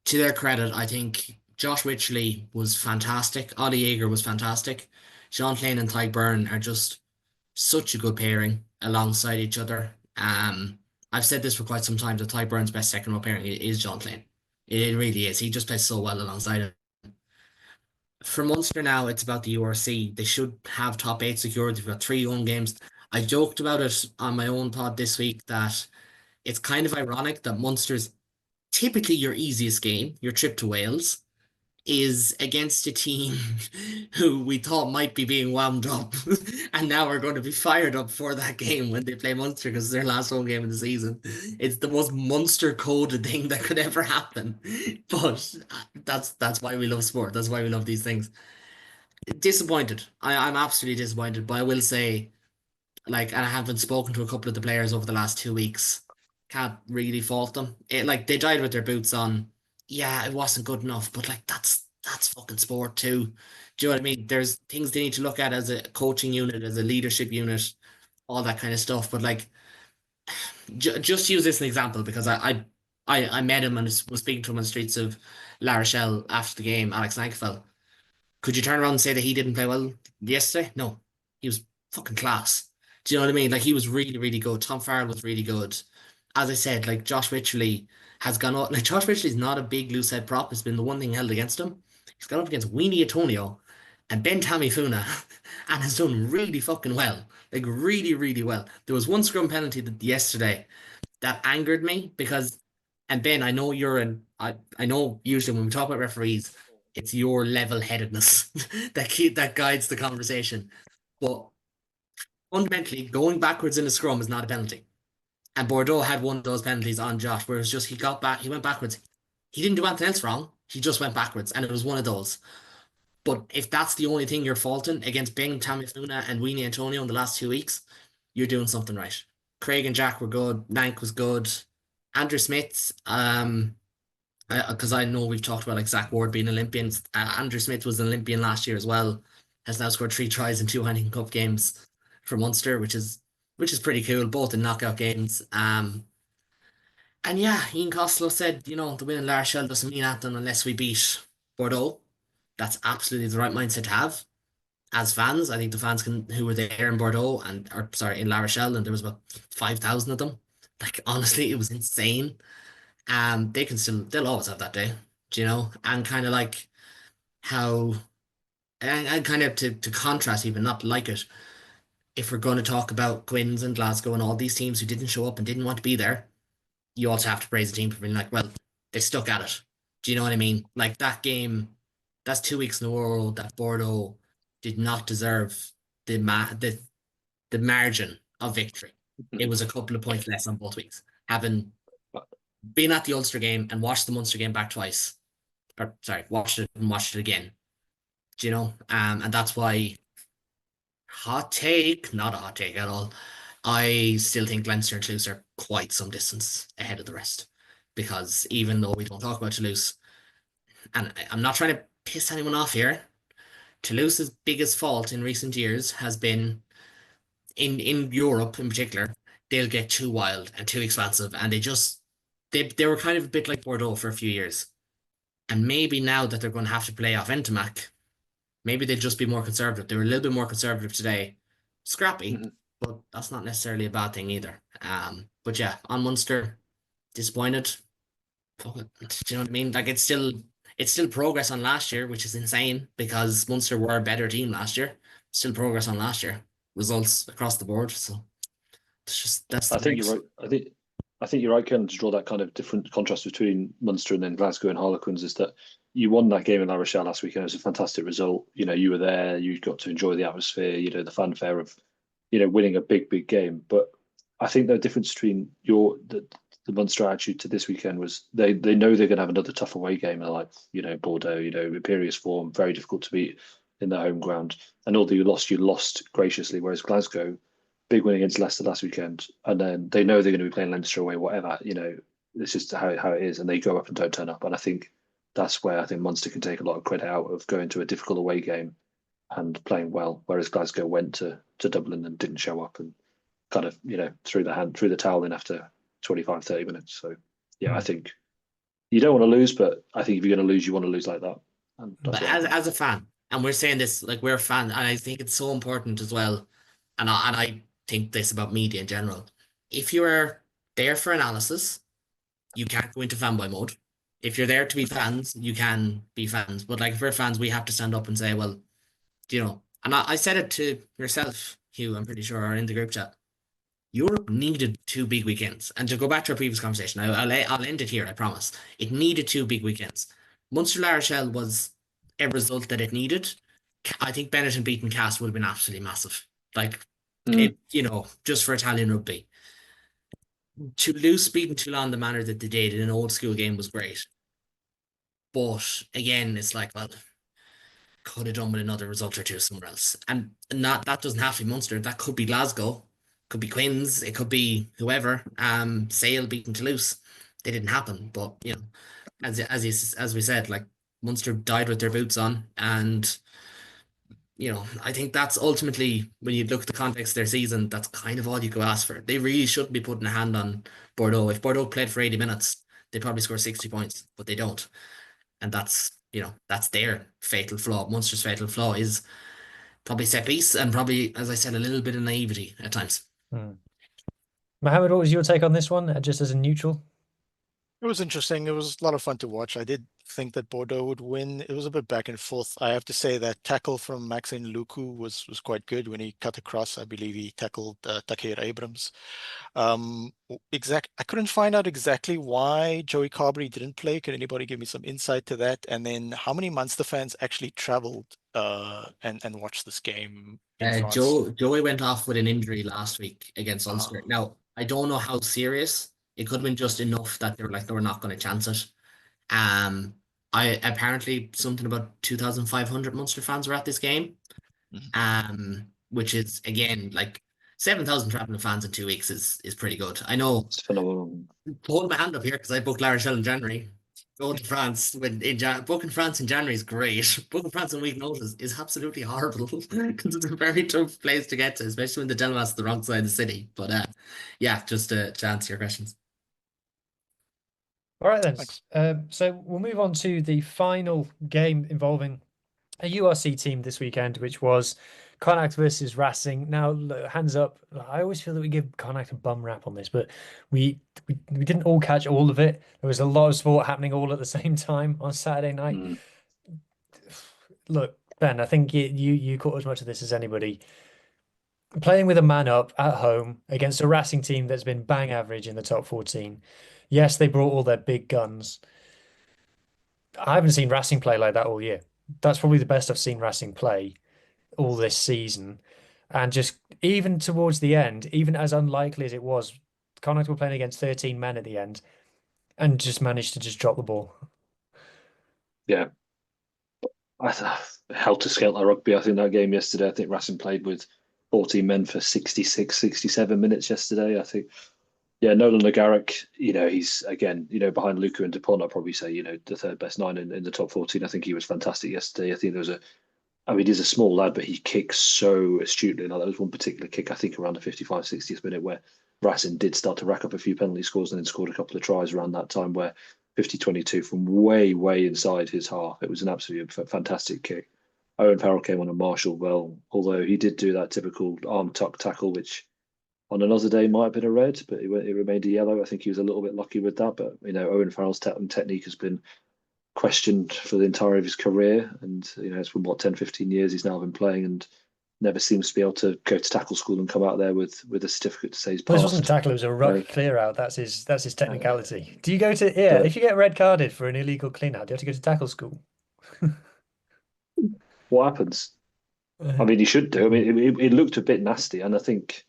to their credit, I think Josh Wycherley was fantastic. Ollie Yeager was fantastic. Sean Klein and Ty Byrne are just such a good pairing alongside each other. I've said this for quite some time that Ty Byrne's best second row pairing is Sean Klein. It really is. He just plays so well alongside him. For Munster now, it's about the URC. They should have top 8 secured. They've got 3 home games. I joked about it on my own pod this week that it's kind of ironic that Munster's typically your easiest game, your trip to Wales, is against a team who we thought might be being wound up, and now we're going to be fired up for that game when they play Munster because it's their last home game of the season. It's the most Munster-coded thing that could ever happen, but that's why we love sport. That's why we love these things. Disappointed. I'm absolutely disappointed, but I will say, like, and I haven't spoken to a couple of the players over the last 2 weeks. Can't really fault them. Like, they died with their boots on. Yeah, it wasn't good enough, but like that's fucking sport too. Do you know what I mean? There's things they need to look at as a coaching unit, as a leadership unit, all that kind of stuff. But like, just use this as an example because I met him and was speaking to him on the streets of La Rochelle after the game, Alex Lankfeld. Could you turn around and say that he didn't play well yesterday? No, he was fucking class. Do you know what I mean? Like, he was really, really good. Tom Farrell was really good. As I said, like, Josh Wycherley has gone up. Like, Josh Wycherley's not a big loose head prop. It's been the one thing held against him. He's gone up against Weenie Antonio and Ben Tamifuna and has done really fucking well. Like, really, really well. There was one scrum penalty yesterday that angered me because, and Ben, I know I know usually when we talk about referees, it's your level-headedness that guides the conversation. But fundamentally, going backwards in a scrum is not a penalty. And Bordeaux had one of those penalties on Josh where it was just he went backwards. He didn't do anything else wrong. He just went backwards. And it was one of those. But if that's the only thing you're faulting against Bing, Tamifuna, and Weenie Antonio in the last 2 weeks, you're doing something right. Craig and Jack were good. Nank was good. Andrew Smith, because I know we've talked about like Zach Ward being Olympians. Andrew Smith was an Olympian last year as well. Has now scored 3 tries in 2 Heineken Cup games for Munster, which is pretty cool, both in knockout games. And yeah, Ian Costello said, the win in La Rochelle doesn't mean anything unless we beat Bordeaux. That's absolutely the right mindset to have. As fans, I think the fans who were there in Bordeaux in La Rochelle, and there was about 5,000 of them. Like honestly, it was insane. They'll always have that day, and kind of like how, and kind of to contrast, even not like it. If we're going to talk about Quins and Glasgow and all these teams who didn't show up and didn't want to be there, you also have to praise the team for being like, well, they stuck at it. Do you know what I mean? Like that game, that's 2 weeks in a row that Bordeaux did not deserve the margin of victory. It was a couple of points less on both weeks. Having been at the Ulster game and watched the Munster game back twice, watched it and watched it again. Do you know? And that's why, hot take, not a hot take at all, I still think Leinster and Toulouse are quite some distance ahead of the rest. Because even though we don't talk about Toulouse, and I'm not trying to piss anyone off here, Toulouse's biggest fault in recent years has been in Europe in particular. They'll get too wild and too expansive, and they were kind of a bit like Bordeaux for a few years. And maybe now that they're going to have to play off Entomac, maybe they'll just be more conservative. They were a little bit more conservative today. Scrappy, but that's not necessarily a bad thing either. But yeah, on Munster, disappointed. Fuck it. Do you know what I mean? Like it's still progress on last year, which is insane because Munster were a better team last year. Still progress on last year. Results across the board. So that's. I think you're right. I think you're right, Ken, to draw that kind of different contrast between Munster and then Glasgow and Harlequins is that you won that game in La Rochelle last weekend. It was a fantastic result. You were there. You got to enjoy the atmosphere. The fanfare of, winning a big game. But I think the difference between the Munster attitude to this weekend was they know they're going to have another tough away game. They're like, Bordeaux, imperious form, very difficult to beat in their home ground. And although you lost graciously. Whereas Glasgow, big win against Leicester last weekend, and then they know they're going to be playing Leinster away, whatever. It's just how it is, and they go up and don't turn up. And I think that's where I think Munster can take a lot of credit out of going to a difficult away game and playing well, whereas Glasgow went to Dublin and didn't show up and kind of threw the towel in after 25-30 minutes. So yeah, I think you don't want to lose, but I think if you're going to lose, you want to lose like that. And but as a fan, and we're saying this like we're a fan, and I think it's so important as well. And I think this about media in general. If you are there for analysis, you can't go into fanboy mode. If you're there to be fans, you can be fans. But like if we're fans, we have to stand up and say, well, and I said it to yourself, Hugh, I'm pretty sure, or in the group chat. Europe needed 2 big weekends. And to go back to our previous conversation, I'll end it here, I promise. It needed 2 big weekends. Munster La Rochelle was a result that it needed. I think Benetton beating Cast would have been absolutely massive. Like, just for Italian rugby. Toulouse beating Toulon the manner that they did in an old school game was great. But again, it's like, well, could have done with another result or two somewhere else. And that doesn't have to be Munster. That could be Glasgow. Could be Quins. It could be whoever. Sale beating Toulouse. They didn't happen. But, as we said, like Munster died with their boots on. And I think that's ultimately, when you look at the context of their season, that's kind of all you could ask for. They really shouldn't be putting a hand on Bordeaux. If Bordeaux played for 80 minutes, they probably score 60 points, but they don't. And that's their fatal flaw. Munster's fatal flaw is probably set piece and probably, as I said, a little bit of naivety at times. Mohammed, what was your take on this one, just as a neutral? It was interesting. It was a lot of fun to watch. I did think that Bordeaux would win. It was a bit back and forth. I have to say that tackle from Maxine Luku was quite good when he cut across. I believe he tackled Takir Abrams. I couldn't find out exactly why Joey Carberry didn't play. Can anybody give me some insight to that? And then how many Munster fans actually traveled and watched this game in France? Joey went off with an injury last week against Ulster. Now, I don't know how serious. It could have been just enough that they were not going to chance it. I apparently something about 2,500 Munster fans were at this game. Which is again like 7,000 traveling fans in 2 weeks is pretty good. I know. It's phenomenal. Hold my hand up here because I booked La Rochelle in January. Going to France booking France in January is great. Booking France on week notice is absolutely horrible because it's a very tough place to get to, especially when the Delmas is the wrong side of the city. But yeah, just to answer your questions. All right then. Thanks. So we'll move on to the final game involving a URC team this weekend, which was Connacht versus Racing. Now, look, hands up. I always feel that we give Connacht a bum rap on this, but we didn't all catch all of it. There was a lot of sport happening all at the same time on Saturday night. Look, Ben, I think you caught as much of this as anybody. Playing with a man up at home against a Racing team that's been bang average in the top 14. Yes, they brought all their big guns. I haven't seen Racing play like that all year. That's probably the best I've seen Racing play all this season. And just even towards the end, even as unlikely as it was, Connacht were playing against 13 men at the end and just managed to just drop the ball. Yeah. Helter-skelter rugby, I think, that game yesterday. I think Racing played with 14 men for 66, 67 minutes yesterday. I think, yeah, Nolan Nagaric, he's, again, behind Luca and Dupont, I'd probably say, the third best nine in the top 14. I think he was fantastic yesterday. I think he's a small lad, but he kicks so astutely. Like, there was one particular kick, I think, around the 55, 60th minute where Racing did start to rack up a few penalty scores and then scored a couple of tries around that time where 50-22 from way, way inside his half. It was an absolutely fantastic kick. Owen Farrell came on and marshalled well, although he did do that typical arm tuck tackle, which on another day might have been a red, but it remained a yellow. I think he was a little bit lucky with that. But, Owen Farrell's technique has been questioned for the entirety of his career. And, it's been, 10, 15 years he's now been playing and never seems to be able to go to tackle school and come out there with a certificate to say he's passed. This wasn't a tackle, it was a ruck clear out. That's his technicality. Do you go to, if you get red carded for an illegal clean out, do you have to go to tackle school? What happens? I mean, he should do. I mean, it looked a bit nasty, and I think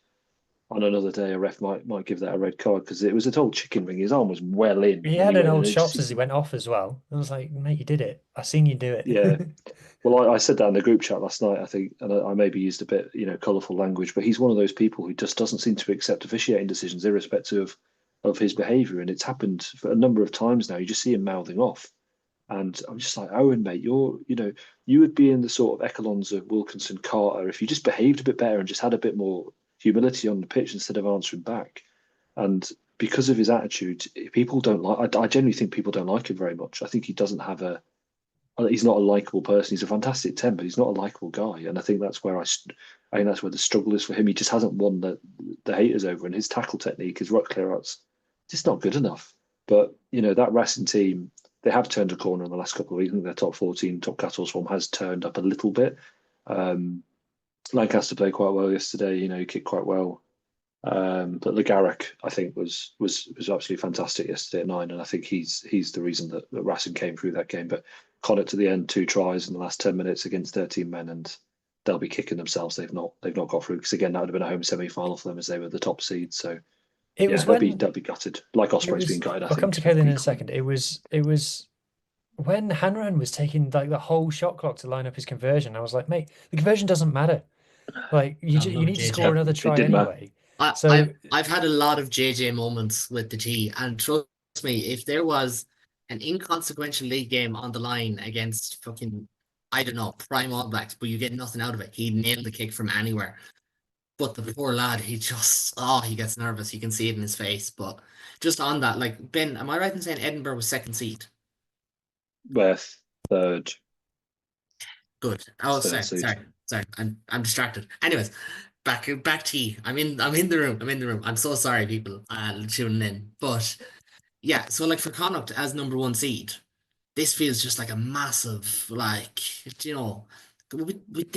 on another day a ref might give that a red card because it was a total chicken wing. His arm was well in. He had an old shops as he went off as well. I was like, mate, you did it. I seen you do it. Yeah. Well, I said that in the group chat last night, I think, and I maybe used a bit, colourful language, but he's one of those people who just doesn't seem to accept officiating decisions irrespective of his behaviour, and it's happened for a number of times now. You just see him mouthing off. And I'm just like, Owen, mate, you would be in the sort of echelons of Wilkinson, Carter if you just behaved a bit better and just had a bit more humility on the pitch instead of answering back. And because of his attitude, people don't like. I genuinely think people don't like him very much. I think he doesn't have he's not a likable person. He's a fantastic 10, but he's not a likable guy. And I think that's where I think that's where the struggle is for him. He just hasn't won the haters over, and his tackle technique, his ruck clear outs, just not good enough. But that Racing team, they have turned a corner in the last couple of weeks. I think their top 14, top 14 form has turned up a little bit. Lancaster played quite well yesterday. He kicked quite well. But Legaric, I think, was absolutely fantastic yesterday at 9, and I think he's the reason that Racing came through that game. But Connacht to the end, 2 tries in the last 10 minutes against 13 men, and they'll be kicking themselves. They've not got through because again that would have been a home semi-final for them as they were the top seed. So it was when they'll be gutted, like Ospreys being gutted. I'll come to Kaelin in a second. It was when Hanrahan was taking like the whole shot clock to line up his conversion. I was like, mate, the conversion doesn't matter. Like you need to score another try anyway. I've had a lot of JJ moments with the T, and trust me, if there was an inconsequential league game on the line against fucking, I don't know, prime All Blacks, but you get nothing out of it, he'd nail the kick from anywhere. But the poor lad, he gets nervous. You can see it in his face. But just on that, like, Ben, am I right in saying Edinburgh was second seed? Worth third. Good. Oh, sorry. I'm distracted. Anyways, back to you. I'm in the room. I'm so sorry, people, tuning in. But yeah, so like for Connacht as number 1 seed, this feels just like a massive, like, they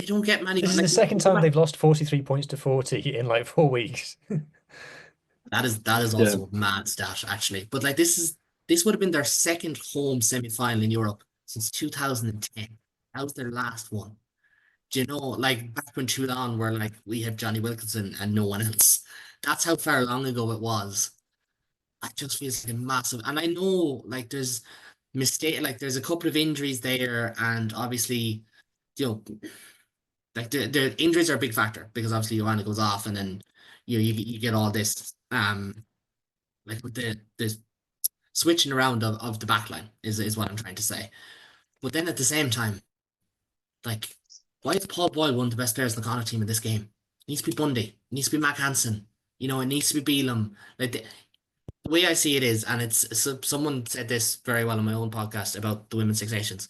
don't get many. This is the second time they've lost 43 points to 40 in like 4 weeks. That is also a mad stat, actually. But like this would have been their second home semi-final in Europe since 2010. That was their last one. Do you know, like back when Toulon were like, we have Johnny Wilkinson and no one else. That's how far long ago it was. It just feels like a massive, and I know like there's mistake, like there's a couple of injuries there, and obviously, you know, like the injuries are a big factor because obviously Joanna goes off, and then you get all this like with the switching around of the back line is what I'm trying to say. But then at the same time, like, why is Paul Boyle one of the best players in the Connacht team in this game? It needs to be Bundy. It needs to be Mac Hansen. You know, it needs to be Beelum. Like the way I see it is, and it's someone said this very well on my own podcast about the Women's Six Nations.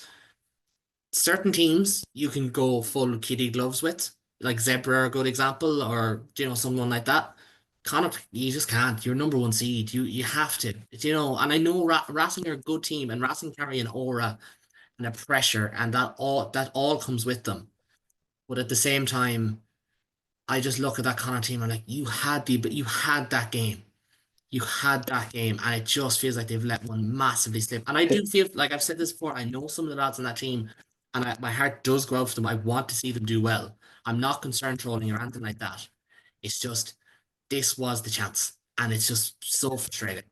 Certain teams you can go full kiddie gloves with, like Zebra, a good example, or someone like that. Connacht, you just can't. You're number one seed. You have to, And I know Racing are a good team, and Racing carry an aura and a pressure, and that all comes with them. But at the same time, I just look at that Connacht team and like but you had that game. You had that game, and it just feels like they've let one massively slip. And I do feel like I've said this before. I know some of the lads on that team, and my heart does go out for them. I want to see them do well. I'm not concerned trolling or anything like that. It's just this was the chance, and it's just so frustrating.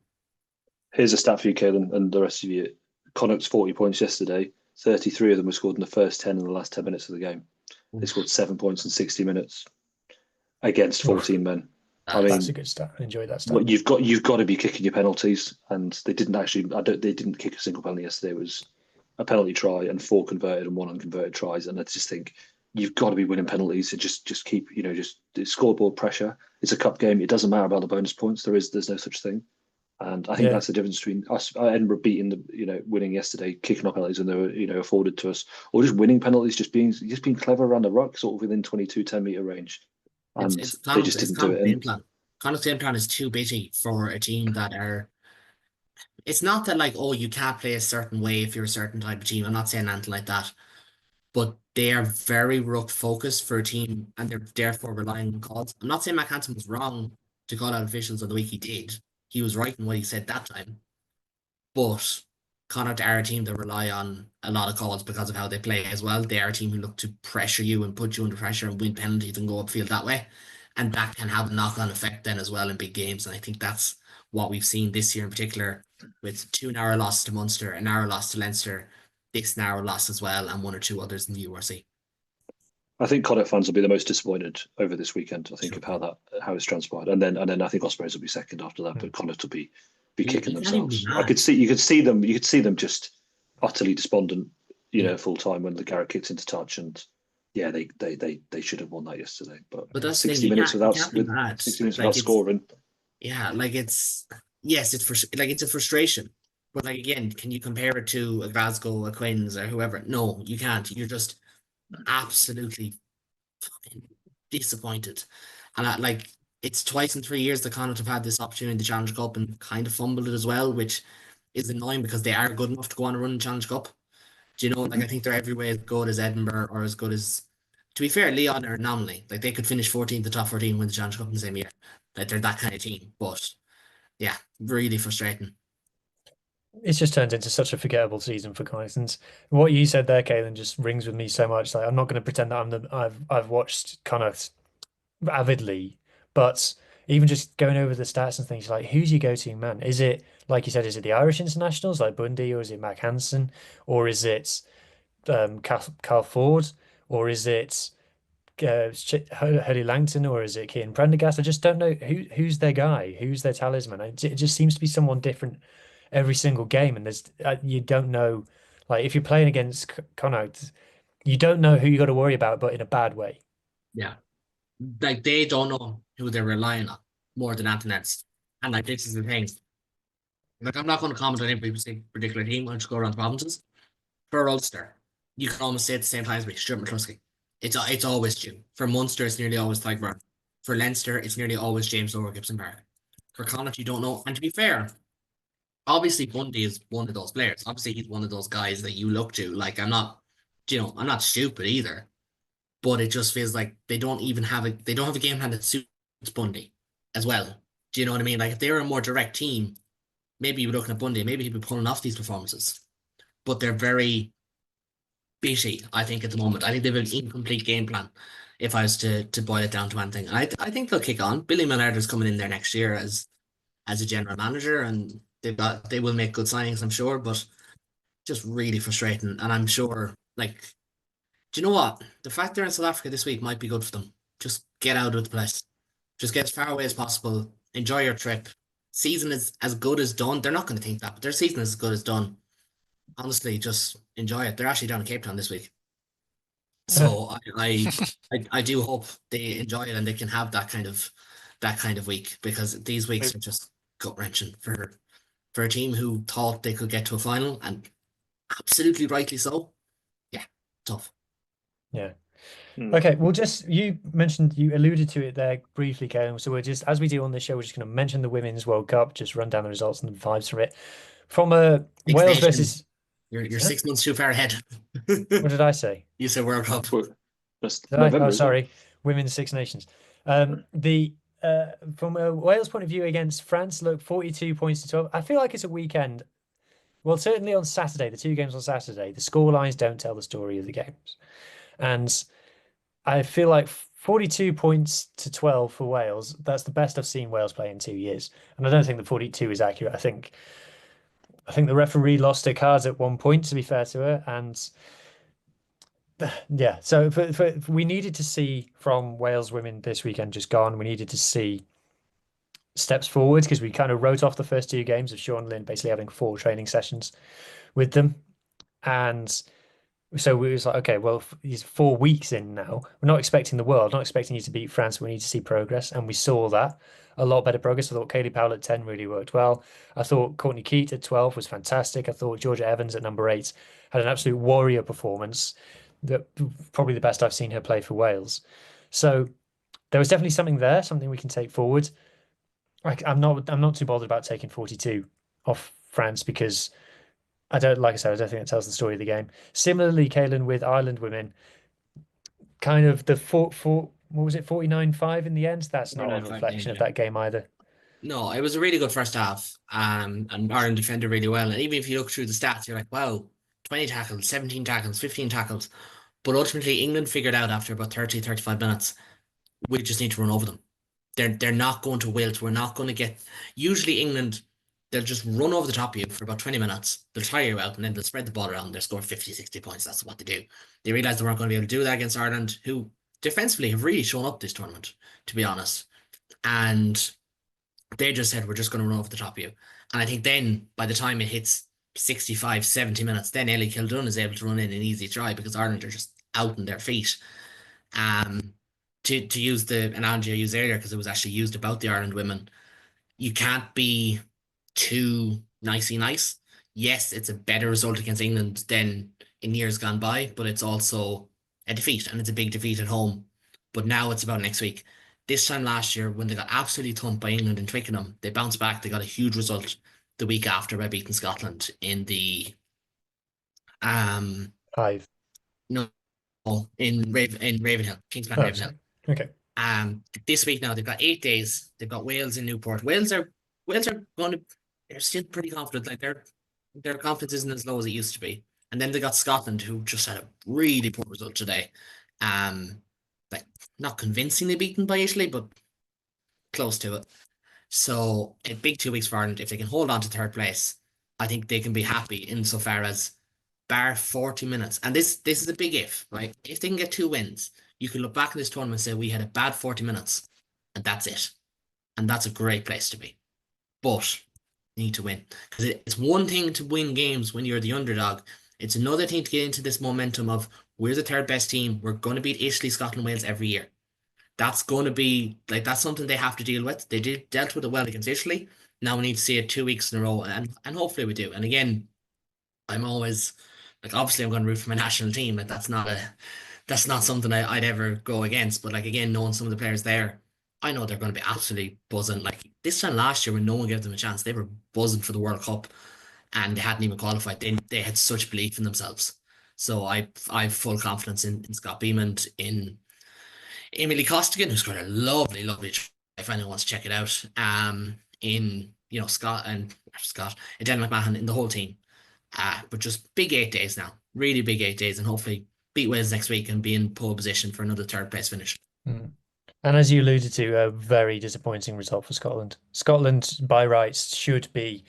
Here's a stat for you, Caelan, and the rest of you. Connacht's 40 points yesterday. 33 of them were scored in the first 10 in the last 10 minutes of the game. They scored 7 points in 60 minutes against 14 men. I mean, that's a good stat. I enjoy that stat. Well, you've got to be kicking your penalties, and they didn't actually. They didn't kick a single penalty yesterday. It was a penalty try and 4 converted and 1 unconverted tries. And I just think you've got to be winning penalties. So just keep just scoreboard pressure. It's a cup game. It doesn't matter about the bonus points. There's no such thing. And I think that's the difference between us, Edinburgh beating winning yesterday, kicking off penalties when they were afforded to us, or just winning penalties, just being clever around the ruck, sort of within 22 10-meter range. And they just didn't do it. Connacht's game plan is too bitty for a team that are. It's not that like, oh, you can't play a certain way if you're a certain type of team. I'm not saying anything like that, but they are very ruck focused for a team, and they're therefore relying on calls. I'm not saying Mac Hansen was wrong to call out officials on the week he did. He was right in what he said that time. But Connacht are a team that rely on a lot of calls because of how they play as well. They are a team who look to pressure you and put you under pressure and win penalties and go upfield that way. And that can have a knock-on effect then as well in big games. And I think that's what we've seen this year in particular, with 2 narrow losses to Munster, a narrow loss to Leinster, this narrow loss as well, and 1 or 2 others in the URC. I think Connacht fans will be the most disappointed over this weekend. I think of how it's transpired, and then I think Ospreys will be second after that. But Connacht will be kicking themselves. You could see them just utterly despondent, full time when the Garrett kicks into touch, and yeah, they should have won that yesterday. But that's 60 minutes without 60 minutes without scoring. Yeah, like it's a frustration. But like again, can you compare it to a Glasgow, a Quins, or whoever? No, you can't. You're just absolutely fucking disappointed. And it's twice in 3 years that Connacht have had this opportunity in the Challenge Cup and kind of fumbled it as well, which is annoying because they are good enough to go on a run in Challenge Cup. I think they're every way as good as Edinburgh, or as good as, to be fair, Lyon are an anomaly. Like they could finish 14th, the top 14, win the Challenge Cup in the same year. Like they're that kind of team. But yeah, really frustrating. It's just turned into such a forgettable season for Connacht. And what you said there, Caelan, just rings with me so much. Like I'm not going to pretend that I've watched Connacht avidly, but even just going over the stats and things, like who's your go-to man? Is it, like you said, is it the Irish internationals like Bundy, or is it Mac Hansen, or is it Carl Ford, or is it Hurley Langton, or is it Cian Prendergast? I just don't know who's their guy, who's their talisman. It just seems to be someone different every single game, and there's you don't know, like if you're playing against Connacht, you don't know who you got to worry about, but in a bad way. Yeah, like they don't know who they're relying on more than anything else, and like this is the thing. Like I'm not going to comment on every particular team. I'll just go around the provinces. For Ulster, you can almost say at the same time as me, Stuart McCluskey. It's always June. For Munster, it's nearly always Tyke Byrne. For Leinster, it's nearly always James Lower Gibson Park. For Connacht, you don't know. And to be fair, obviously Bundy is one of those players. Obviously, he's one of those guys that you look to. Like I'm not stupid either. But it just feels like they don't have a game plan that suits Bundy as well. Do you know what I mean? Like if they were a more direct team, maybe you were looking at Bundy, maybe he'd be pulling off these performances. But they're very bitty, I think, at the moment. I think they have an incomplete game plan, if I was to boil it down to one thing. And I think they'll kick on. Billy Millarder's coming in there next year as a general manager, and they will make good signings, I'm sure. But just really frustrating. And I'm sure, like, do you know what? The fact they're in South Africa this week might be good for them. Just get out of the place. Just get as far away as possible. Enjoy your trip. Season is as good as done. They're not going to think that, but their season is as good as done. Honestly, just enjoy it. They're actually down in Cape Town this week. So I do hope they enjoy it and they can have that kind of week, because these weeks are just gut wrenching for a team who thought they could get to a final, and absolutely rightly so. Yeah, tough. Yeah. Okay, well, you alluded to it there briefly, Karen. So we're just, as we do on this show, we're just going to mention the Women's World Cup, just run down the results and the vibes from it. From Wales versus... You're 6 months too far ahead. What did I say? You said World Cup. Oh, sorry. Women's Six Nations. From a Wales point of view against France, look, 42 points to 12. I feel like it's a weekend. Well, certainly on Saturday, the two games on Saturday, the score lines don't tell the story of the games. And I feel like 42 points to 12 for Wales, that's the best I've seen Wales play in 2 years. And I don't think the 42 is accurate. I think the referee lost her cards at one point, to be fair to her. And yeah, so we needed to see from Wales women this weekend just gone, we needed to see steps forward, because we kind of wrote off the first two games of Sean Lynn basically having 4 training sessions with them. And so we was like, okay, well, he's 4 weeks in now. We're not expecting the world, not expecting you to beat France. We need to see progress. And we saw that, a lot better progress. I thought Kayleigh Powell at 10 really worked well. I thought Courtney Keat at 12 was fantastic. I thought Georgia Evans at number 8 had an absolute warrior performance, that probably the best I've seen her play for Wales. So there was definitely something there, something we can take forward. I'm not too bothered about taking 42 off France, because like I said, I don't think it tells the story of the game. Similarly, Caelan, with Ireland women, kind of the what was it, 49-5 in the end? That's not a reflection of that game either. No, it was a really good first half. And Ireland defended really well. And even if you look through the stats, you're like, wow, 20 tackles, 17 tackles, 15 tackles. But ultimately, England figured out after about 30, 35 minutes, we just need to run over them. They're not going to wilt. We're not going to get... Usually England, they'll just run over the top of you for about 20 minutes. They'll tire you out, and then they'll spread the ball around. They'll score 50, 60 points. That's what they do. They realised they weren't going to be able to do that against Ireland, who defensively have really shown up this tournament, to be honest. And they just said, we're just going to run over the top of you. And I think then, by the time it hits 65, 70 minutes, then Ellie Kildun is able to run in an easy try, because Ireland are just out on their feet. To use the analogy I used earlier, because it was actually used about the Ireland women, you can't be too nicey nice. Yes, it's a better result against England than in years gone by, but it's also a defeat, and it's a big defeat at home. But now it's about next week. This time last year, when they got absolutely thumped by England in Twickenham, they bounced back. They got a huge result the week after by beating Scotland in the Five. No, in Ravenhill, Kingspan Ravenhill. Okay. This week now they've got 8 days. They've got Wales in Newport. Wales are going to... They're still pretty confident. Like their confidence isn't as low as it used to be. And then they got Scotland, who just had a really poor result today. Like not convincingly beaten by Italy, but close to it. So a big 2 weeks for Ireland. If they can hold on to third place, I think they can be happy insofar as bar 40 minutes. And this is a big if, right? If they can get 2 wins, you can look back at this tournament and say we had a bad 40 minutes, and that's it. And that's a great place to be. But you need to win. Because it's one thing to win games when you're the underdog. It's another thing to get into this momentum of we're the third best team. We're going to beat Italy, Scotland, Wales every year. That's going to be, like, that's something they have to deal with. They dealt with it well against Italy. Now we need to see it 2 weeks in a row, and hopefully we do. And again, I'm always, like, obviously I'm going to root for my national team. Like, that's not something I'd ever go against. But, like, again, knowing some of the players there, I know they're going to be absolutely buzzing. Like, this time last year when no one gave them a chance, they were buzzing for the World Cup, and they hadn't even qualified. They had such belief in themselves. So I've full confidence in Scott Beamond, in Emily Costigan, who's got a lovely, lovely try, if anyone wants to check it out. In Scott, and Eden McMahon, in the whole team. But just big 8 days now, really big 8 days, and hopefully beat Wales next week and be in pole position for another third place finish. And as you alluded to, a very disappointing result for Scotland. Scotland, by rights, should be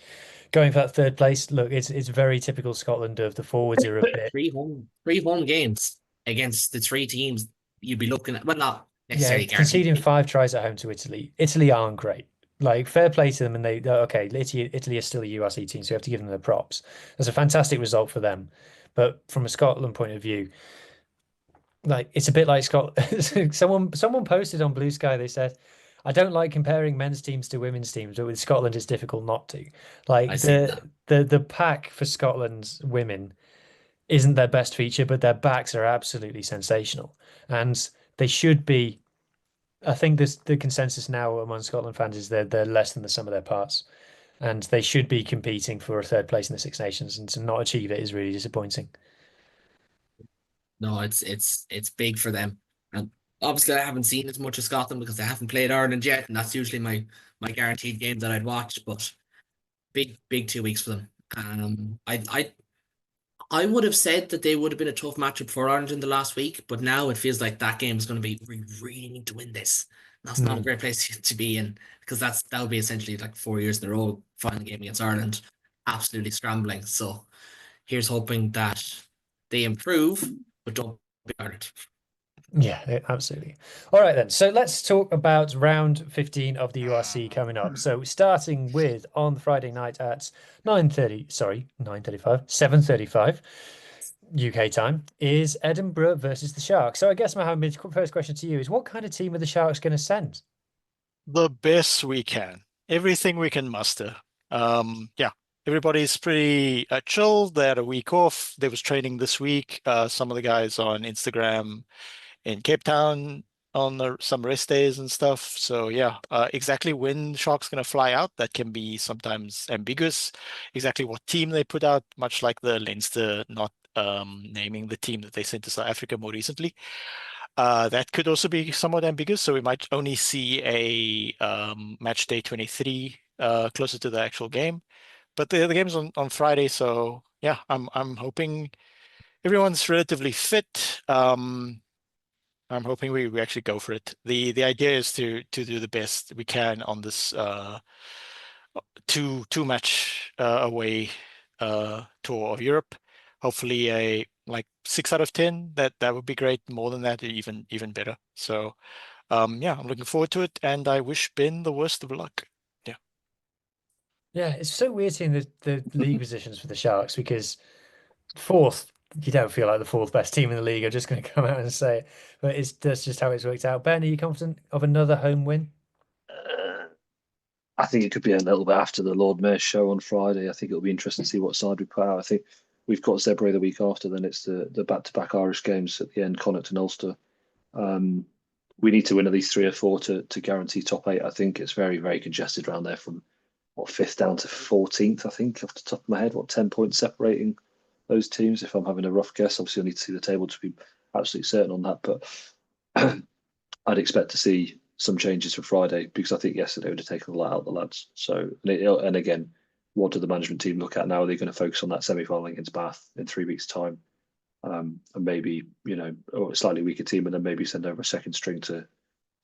going for that third place. Look, it's very typical Scotland of the forwards are a bit. Three home games against the three teams you'd be looking at. Well, not Yeah, necessarily conceding guaranteed. 5 tries at home to Italy. Italy aren't great. Like, fair play to them, and okay, Italy is still a URC team, so we have to give them the props. That's a fantastic result for them. But from a Scotland point of view, like, it's a bit like Scotland. Someone posted on Blue Sky, they said, I don't like comparing men's teams to women's teams, but with Scotland it's difficult not to. I Like, see that. the pack for Scotland's women isn't their best feature, but their backs are absolutely sensational. And they should be. I think the consensus now among Scotland fans is they're less than the sum of their parts, and they should be competing for a third place in the Six Nations, and to not achieve it is really disappointing. No, it's big for them. And obviously I haven't seen as much of Scotland because they haven't played Ireland yet, and that's usually my guaranteed game that I'd watch. But big 2 weeks for them. I would have said that they would have been a tough matchup for Ireland in the last week, but now it feels like that game is going to be we really need to win this. That's not a great place to be in because that would be essentially like 4 years in a row final game against Ireland, absolutely scrambling. So here's hoping that they improve, but don't be Ireland. Yeah, absolutely. All right, then. So let's talk about round 15 of the URC coming up. So starting with on the Friday night at 7:35 UK time is Edinburgh versus the Sharks. So I guess, Mohammed, first question to you is what kind of team are the Sharks going to send? The best we can. Everything we can muster. Yeah, everybody's pretty chill. They had a week off. There was training this week. Some of the guys on Instagram in Cape Town on some rest days and stuff. So yeah, exactly when Sharks going to fly out, that can be sometimes ambiguous. Exactly what team they put out, much like the Leinster not naming the team that they sent to South Africa more recently. That could also be somewhat ambiguous. So we might only see a match day 23 closer to the actual game. But the game's on Friday, so yeah, I'm hoping everyone's relatively fit. I'm hoping we actually go for it. The idea is to do the best we can on this two match away tour of Europe. Hopefully a like 6 out of 10. That would be great. More than that, even better. So yeah, I'm looking forward to it, and I wish Ben the worst of luck. Yeah. Yeah, it's so weird seeing the league positions for the Sharks because fourth, you don't feel like the fourth best team in the league. I'm just going to come out and say it, but that's just how it's worked out. Ben, are you confident of another home win? I think it could be a little bit after the Lord Mayor's show on Friday. I think it'll be interesting to see what side we put out. I think we've got Zebre the week after, then it's the back-to-back Irish games at the end, Connacht and Ulster. We need to win at least 3 or 4 to guarantee top 8. I think it's very, very congested around there from what 5th down to 14th, I think, off the top of my head. What 10 points separating those teams, if I'm having a rough guess. Obviously, I need to see the table to be absolutely certain on that, but I'd expect to see some changes for Friday because I think yesterday would have taken a lot out of the lads. So, and again, what do the management team look at now? Are they going to focus on that semi-final against Bath in 3 weeks' time? And maybe, a slightly weaker team, and then maybe send over a second string to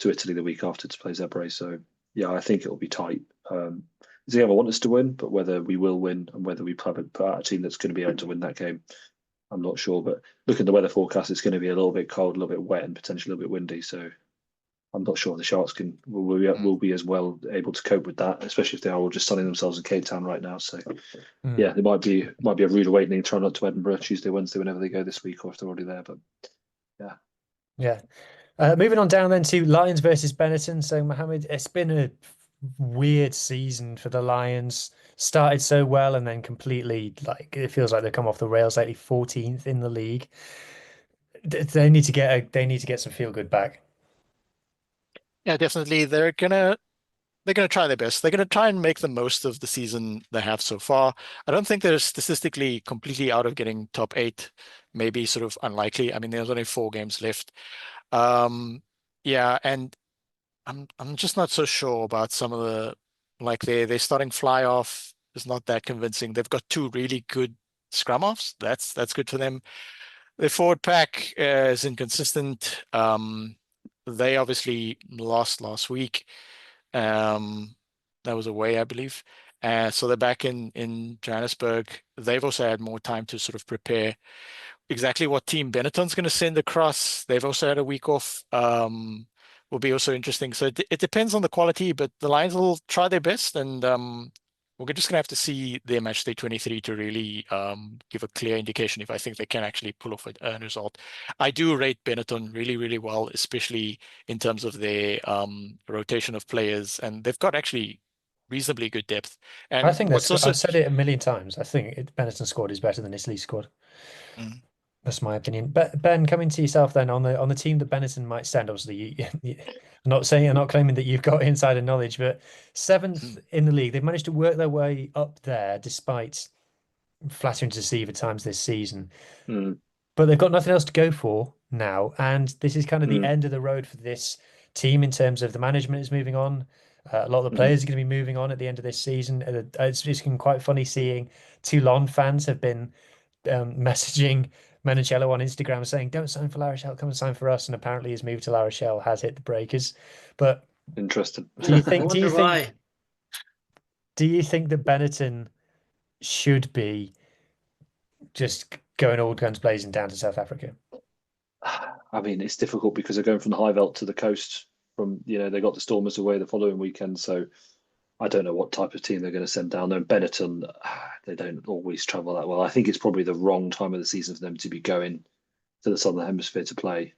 Italy the week after to play Zebre. So, yeah, I think it'll be tight. They ever want us to win, but whether we will win and whether we put out a team that's going to be able to win that game, I'm not sure. But look at the weather forecast; it's going to be a little bit cold, a little bit wet, and potentially a little bit windy. So I'm not sure the Sharks will be as well able to cope with that, especially if they are all just sunning themselves in Cape Town right now. So yeah, it might be a rude awakening trying not to Edinburgh Tuesday, Wednesday, whenever they go this week, or if they're already there. But yeah. Moving on down then to Lions versus Benetton. So Mohammed, it's been a weird season for the Lions. Started so well and then completely it feels like they've come off the rails lately. 14th in the league. They need to get some feel good back. Yeah, definitely. They're gonna try their best. They're gonna try and make the most of the season they have so far. I don't think they're statistically completely out of getting top 8. Maybe sort of unlikely. I mean, there's only 4 games left. Yeah, and I'm just not so sure about some of the they're starting fly off is not that convincing. They've got 2 really good scrum offs. That's good for them. Their forward pack is inconsistent. They obviously lost last week. That was away, I believe. So they're back in Johannesburg. They've also had more time to sort of prepare exactly what team Benetton's going to send across. They've also had a week off. Will be also interesting. So it depends on the quality, but the Lions will try their best, and we're just going to have to see their match day 23 to really give a clear indication if I think they can actually pull off a result. I do rate Benetton really, really well, especially in terms of their rotation of players, and they've got actually reasonably good depth. I And think what's also I've said it a million times. I think Benetton squad is better than Italy's squad. Mm. That's my opinion. But Ben, coming to yourself then on the team that Benetton might send. Obviously, I'm not claiming that you've got insider knowledge, but seventh in the league, they've managed to work their way up there despite flattering to see at times this season. But they've got nothing else to go for now, and this is kind of the end of the road for this team in terms of the management is moving on. A lot of the players are going to be moving on at the end of this season. It's been quite funny seeing Toulon fans have been messaging Menicello on Instagram saying, "Don't sign for La Rochelle, come and sign for us." And apparently his move to La Rochelle has hit the breakers. But interesting. do you think? I wonder why. Do you think that Benetton should be just going all guns blazing down to South Africa? I mean, it's difficult because they're going from the high veld to the coast. They got the Stormers away the following weekend, so I don't know what type of team they're going to send down there. And Benetton, they don't always travel that well. I think it's probably the wrong time of the season for them to be going to the Southern Hemisphere to play.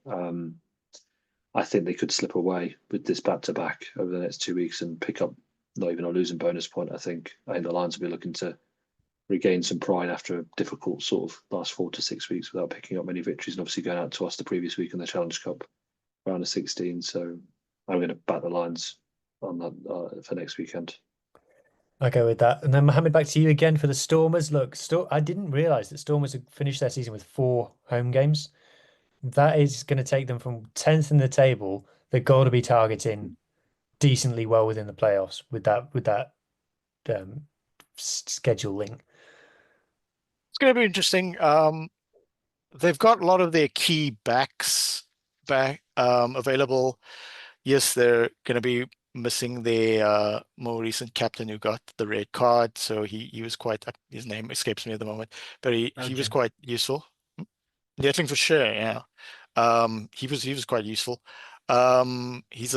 I think they could slip away with this back-to-back over the next 2 weeks and pick up not even a losing bonus point. I think the Lions will be looking to regain some pride after a difficult sort of last 4 to 6 weeks without picking up many victories, and obviously going out to us the previous week in the Challenge Cup round of 16. So I'm going to back the Lions on that for next weekend. I go with that. And then Mohammed, back to you again for the Stormers. Look, I didn't realise that Stormers had finished their season with 4 home games. That is going to take them from 10th in the table. They've got to be targeting decently well within the playoffs with that scheduling. It's going to be interesting. They've got a lot of their key backs back available. Yes, they're going to be missing their more recent captain who got the red card. So he was quite, his name escapes me at the moment, but he was quite useful. Definitely for sure, yeah. He was quite useful. He's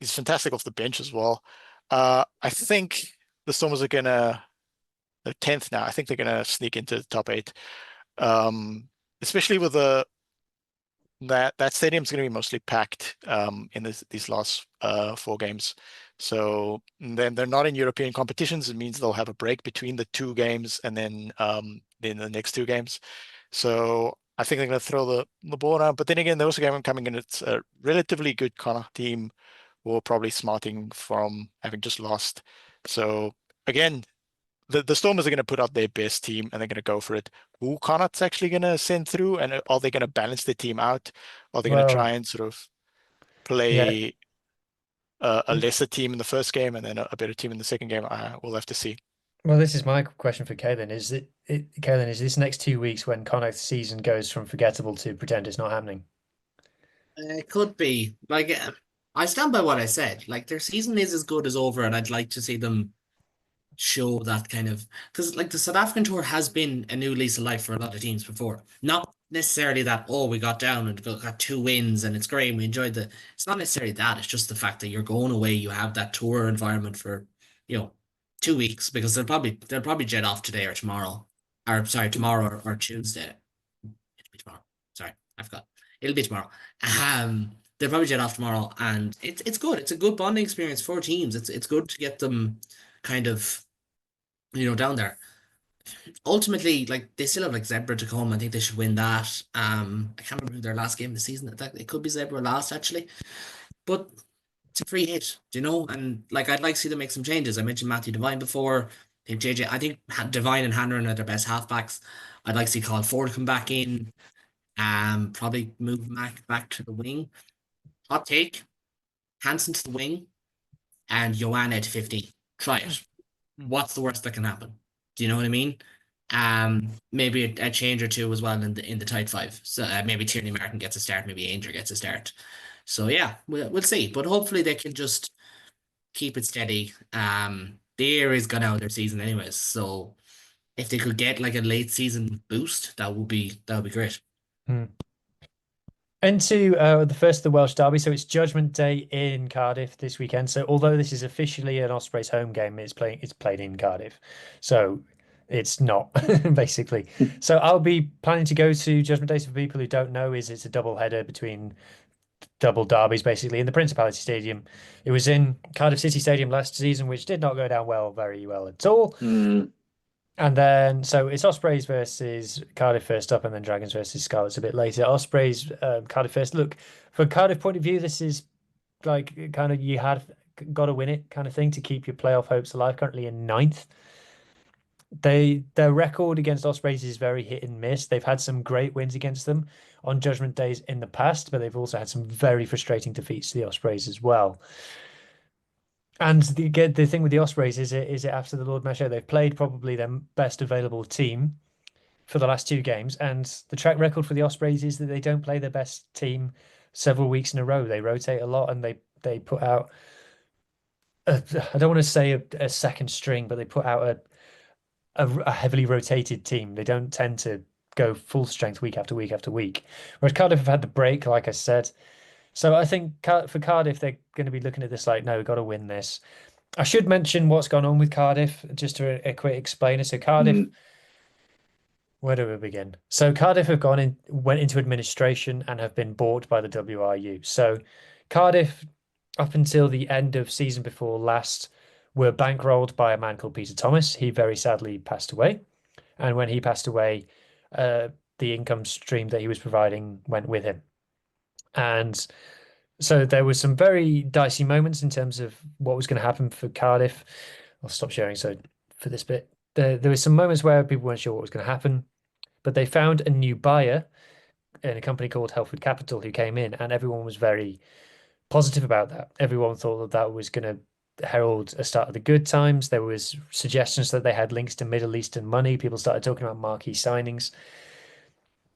fantastic off the bench as well. I think the Stormers are they're 10th now. I think they're gonna sneak into the top 8. Especially with that stadium's going to be mostly packed in these last 4 games. So then they're not in European competitions. It means they'll have a break between the 2 games and then the next 2 games. So I think they're going to throw the ball around. But then again, they're also coming in. It's a relatively good Connacht team who are probably smarting from having just lost. So again, the Stormers are going to put out their best team and they're going to go for it. Who Connacht's actually going to send through, and are they going to balance the team out? Are they going to try and sort of play a lesser team in the first game and then a better team in the second game? We'll have to see. Well, this is my question for Kaylin. Kaylin, is this next 2 weeks when Connacht's season goes from forgettable to pretend it's not happening? It could be. Like, I stand by what I said. Like, their season is as good as over, and I'd like to see them show that kind of, because like the South African tour has been a new lease of life for a lot of teams before. Not necessarily that, oh, we got down and got 2 wins and it's great and we enjoyed it's not necessarily that. It's just the fact that you're going away, you have that tour environment for 2 weeks, because they'll probably jet off today or tomorrow, or sorry, tomorrow or Tuesday. It'll be tomorrow. Sorry, I forgot. It'll be tomorrow. They'll probably jet off tomorrow, and it's good. It's a good bonding experience for teams. It's good to get them kind of down there. Ultimately, like, they still have like Zebra to come. I think they should win that. I can't remember their last game of the season. It could be Zebra last actually, but it's a free hit, and like I'd like to see them make some changes. I mentioned Matthew Devine before. I think Devine and Hanrahan are their best halfbacks. I'd like to see Colin Ford come back in. Probably move Mac back to the wing. Hot take: Hansen to the wing and Joanna to 15. Try it. What's the worst that can happen? Do you know what I mean? Maybe a change or 2 as well in the tight 5. So maybe Tierney Martin gets a start, maybe Ainger gets a start. So yeah, we'll see. But hopefully they can just keep it steady. They're is gone out of their season anyways. So if they could get like a late season boost, that would be great. Into the first of the Welsh derby. So it's Judgment Day in Cardiff this weekend. So although this is officially an Ospreys home game, it's played in Cardiff. So it's not basically. So I'll be planning to go to Judgment Day. For people who don't know, it's a double header between double derbies basically in the Principality Stadium. It was in Cardiff City Stadium last season, which did not go down very well at all. And then, so it's Ospreys versus Cardiff first up, and then Dragons versus Scarlets a bit later. Ospreys, Cardiff first. Look, from Cardiff point of view, this is like kind of you had got to win it kind of thing to keep your playoff hopes alive. Currently in ninth. Their record against Ospreys is very hit and miss. They've had some great wins against them on Judgment Days in the past, but they've also had some very frustrating defeats to the Ospreys as well. And the thing with the Ospreys is it after the Lord Mayor Show, they've played probably their best available team for the last 2 games, and the track record for the Ospreys is that they don't play their best team several weeks in a row. They rotate a lot, and they put out I don't want to say a second string, but they put out a heavily rotated team. They don't tend to go full strength week after week after week. Whereas Cardiff have had the break, like I said. So I think for Cardiff, they're going to be looking at this like, no, we've got to win this. I should mention what's gone on with Cardiff, just to a quick explainer. So Cardiff, where do we begin? So Cardiff have went into administration and have been bought by the WRU. So Cardiff, up until the end of season before last, were bankrolled by a man called Peter Thomas. He very sadly passed away. And when he passed away, the income stream that he was providing went with him. And so there was some very dicey moments in terms of what was going to happen for Cardiff. I'll stop sharing. So for this bit, there were some moments where people weren't sure what was going to happen, but they found a new buyer in a company called Helford Capital who came in, and everyone was very positive about that. Everyone thought that was going to herald a start of the good times. There was suggestions that they had links to Middle Eastern money. People started talking about marquee signings,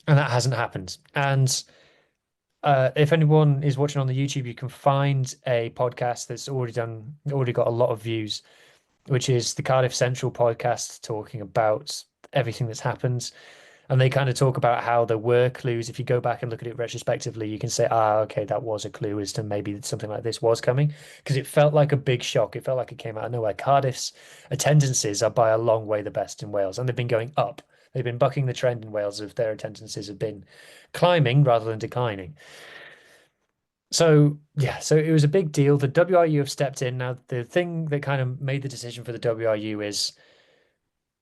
and that hasn't happened. And if anyone is watching on the YouTube, you can find a podcast that's already got a lot of views, which is the Cardiff Central podcast, talking about everything that's happened. And they kind of talk about how there were clues. If you go back and look at it retrospectively, you can say, okay, that was a clue as to maybe something like this was coming, because it felt like a big shock. It felt like it came out of nowhere. Cardiff's attendances are by a long way the best in Wales, and they've been going up. They've been bucking the trend in Wales of their attendances have been climbing rather than declining. So, yeah, so it was a big deal. The WRU have stepped in. Now, the thing that kind of made the decision for the WRU is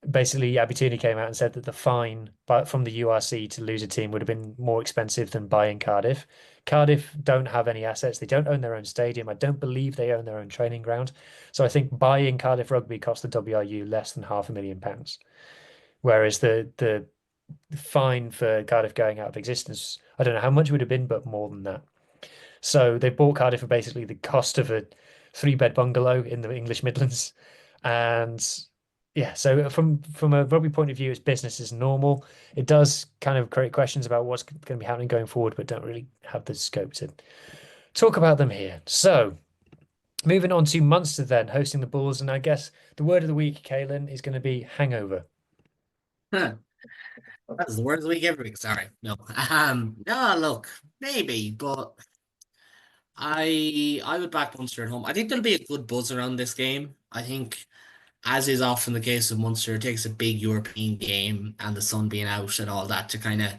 basically Abituni came out and said that the fine from the URC to lose a team would have been more expensive than buying Cardiff. Cardiff don't have any assets. They don't own their own stadium. I don't believe they own their own training ground. So I think buying Cardiff Rugby cost the WRU less than £500,000. Whereas the fine for Cardiff going out of existence, I don't know how much it would have been, but more than that. So they bought Cardiff for basically the cost of a 3-bed bungalow in the English Midlands. And yeah, so from a rugby point of view, it's business as normal. It does kind of create questions about what's going to be happening going forward, but don't really have the scope to talk about them here. So moving on to Munster then, hosting the Bulls. And I guess the word of the week, Kaylin, is going to be hangover. That's the word of the week every week. Sorry. No. No, look, maybe, but I would back Munster at home. I think there'll be a good buzz around this game. I think, as is often the case with Munster, it takes a big European game and the sun being out and all that to kind of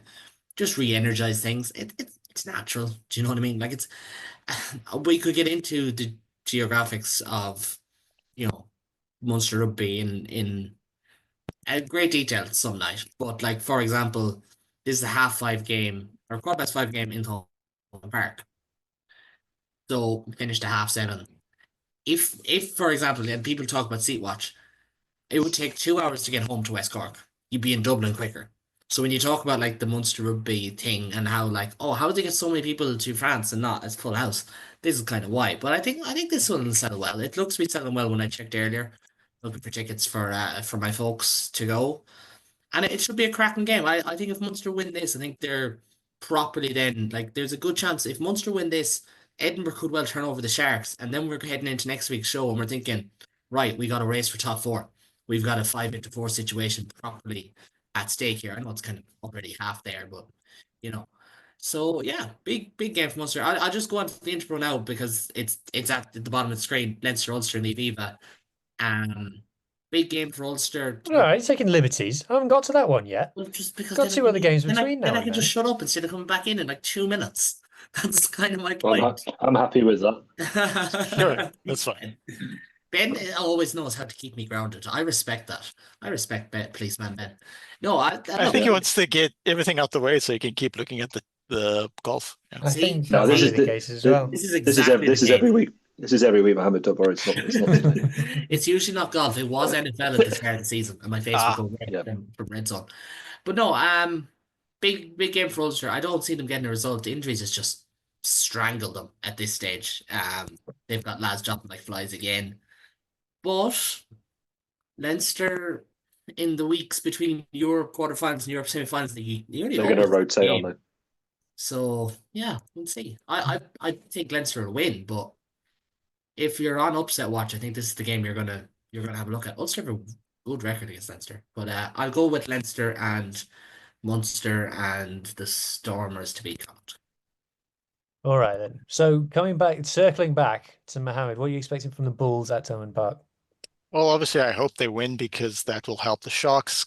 just re-energize things. It's natural. Do you know what I mean? Like we could get into the geographics of, Munster rugby in great detail some night. But like, for example, this is a 5:30 game or 5:15 game in Home Park. So finished at 7:30. If for example, and people talk about seat watch, it would take 2 hours to get home to West Cork. You'd be in Dublin quicker. So when you talk about like the Munster rugby thing and how like, how did they get so many people to France and not as full house? This is kind of why. But I think this one will settle well. It looks to be settling well when I checked earlier, looking for tickets for my folks to go. And it should be a cracking game. I think if Munster win this, I think they're properly then, like there's a good chance if Munster win this, Edinburgh could well turn over the Sharks, and then we're heading into next week's show and we're thinking, right, we got a race for top four. We've got a 5-4 situation properly at stake here. I know it's kind of already half there, but you know. So yeah, big game for Munster. I'll just go on to the Interbro now because it's at the bottom of the screen. Leinster, Ulster, and Aviva. Big game for Ulster. All right, taking liberties. I haven't got to that one yet. Well, just because Got two other games between now then I and can just then. shut up instead of coming back in like 2 minutes. That's kind of my Well, point. I'm happy with that. Sure, that's fine. Ben always knows how to keep me grounded. I respect that. I respect policeman Ben. No, I think he wants to get everything out the way so he can keep looking at the golf. Yeah. I See? think No, that this might is be the case as well. This is This is exactly this the is case. every week. This is every week, Mohammed. Don't worry, it's not today. It's usually not golf. It was NFL at the start of the season, and my face would go red yeah. from red zone. But no, big game for Ulster. I don't see them getting a result. The injuries has just strangled them at this stage. They've got lads dropping like flies again. But Leinster in the weeks between Europe quarterfinals and Europe semi-finals, they're going to rotate on them. So yeah, we'll see. I think Leinster will win, but if you're on upset watch, I think this is the game you're gonna have a look at. Ulster have a good record against Leinster, but I'll go with Leinster and Munster and the Stormers to be count. All right then. So circling back to Mohammed, what are you expecting from the Bulls at Thomond Park? Well, obviously, I hope they win because that will help the Sharks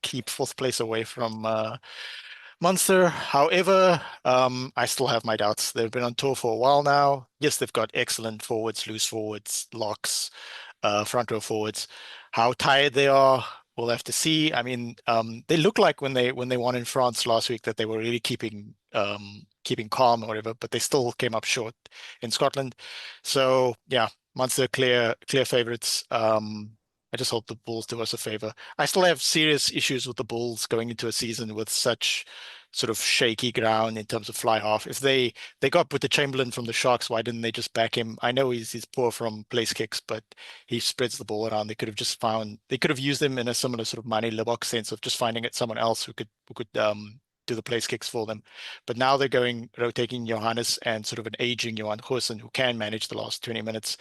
keep fourth place away from Munster. However, I still have my doubts. They've been on tour for a while now. Yes, they've got excellent forwards, loose forwards, locks, front row forwards. How tired they are, we'll have to see. I mean, they look like when they won in France last week that they were really keeping calm or whatever, but they still came up short in Scotland. So yeah, Munster clear favorites. I just hope the Bulls do us a favor. I still have serious issues with the Bulls going into a season with such sort of shaky ground in terms of fly half. If they got Peter Chamberlain from the Sharks, why didn't they just back him? I know he's poor from place kicks, but he spreads the ball around. They could have used him in a similar sort of Manny Libbok sense of just finding it someone else who could do the place kicks for them. But now they're rotating Johannes and sort of an aging Johan Goosen who can manage the last 20 minutes.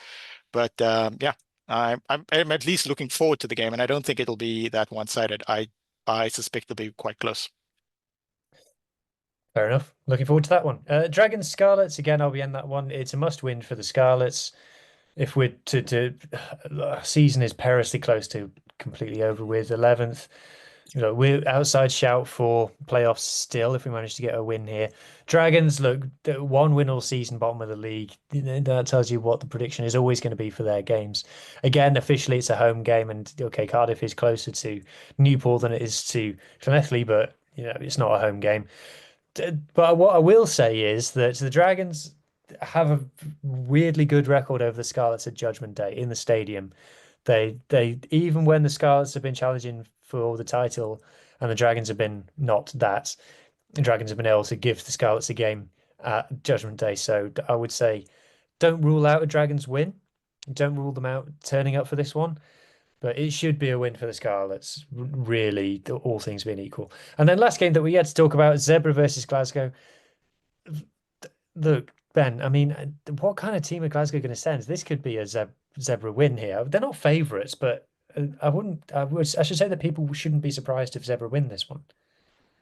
But yeah, I'm at least looking forward to the game, and I don't think it'll be that one-sided. I suspect it'll be quite close. Fair enough. Looking forward to that one. Dragons Scarlets, again, I'll be in that one. It's a must-win for the Scarlets. If we're season is perilously close to completely over with, 11th. We're outside shout for playoffs still if we manage to get a win here. Dragons, look, one win all season, bottom of the league. That tells you what the prediction is always going to be for their games. Again, officially it's a home game, and okay, Cardiff is closer to Newport than it is to Llanelli, but it's not a home game. But what I will say is that the Dragons have a weirdly good record over the Scarlets at Judgment Day in the stadium. They even when the Scarlets have been challenging for the title and the Dragons have been not that, the Dragons have been able to give the Scarlets a game at Judgment Day. So I would say don't rule out a Dragons win. Don't rule them out turning up for this one. But it should be a win for the Scarlets, really, all things being equal. And then last game that we had to talk about, Zebra versus Glasgow. Look, Ben, I mean, what kind of team are Glasgow going to send? This could be a Zebra win here. They're not favourites, but I should say that people shouldn't be surprised if Zebra win this one.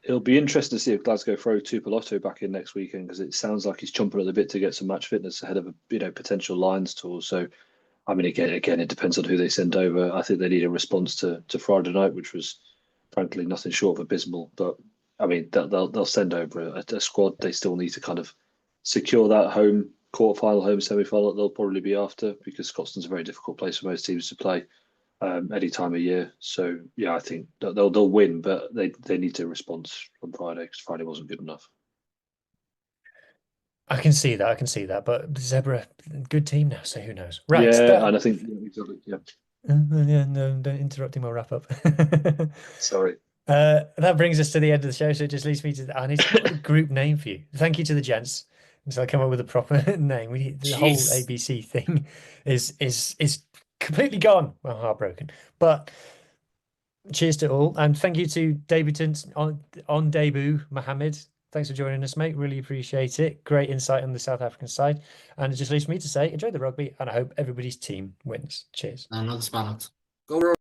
It'll be interesting to see if Glasgow throw Tupolotto back in next weekend, because it sounds like he's chomping at the bit to get some match fitness ahead of a potential Lions tour. So, I mean, again, it depends on who they send over. I think they need a response to Friday night, which was frankly nothing short of abysmal. But I mean, they'll send over a squad. They still need to kind of secure that home quarterfinal, home semi-final. They'll probably be after, because Scotland's a very difficult place for most teams to play any time of year. So yeah, I think they'll win, but they need to respond on Friday, because Friday wasn't good enough. I can see that. But Zebra, good team now, so who knows? Right. Yeah, and I think exactly. Yeah. Yeah, no, don't interrupt my wrap up. Sorry. That brings us to the end of the show. So it just leads me to I need to put a group name for you. Thank you to the gents. So I come up with a proper name. The whole ABC thing is completely gone. Well, heartbroken. But cheers to all, and thank you to debutants on debut, Mohammed. Thanks for joining us, mate. Really appreciate it. Great insight on the South African side. And it just leaves me to say, enjoy the rugby, and I hope everybody's team wins. Cheers. Another spot. Go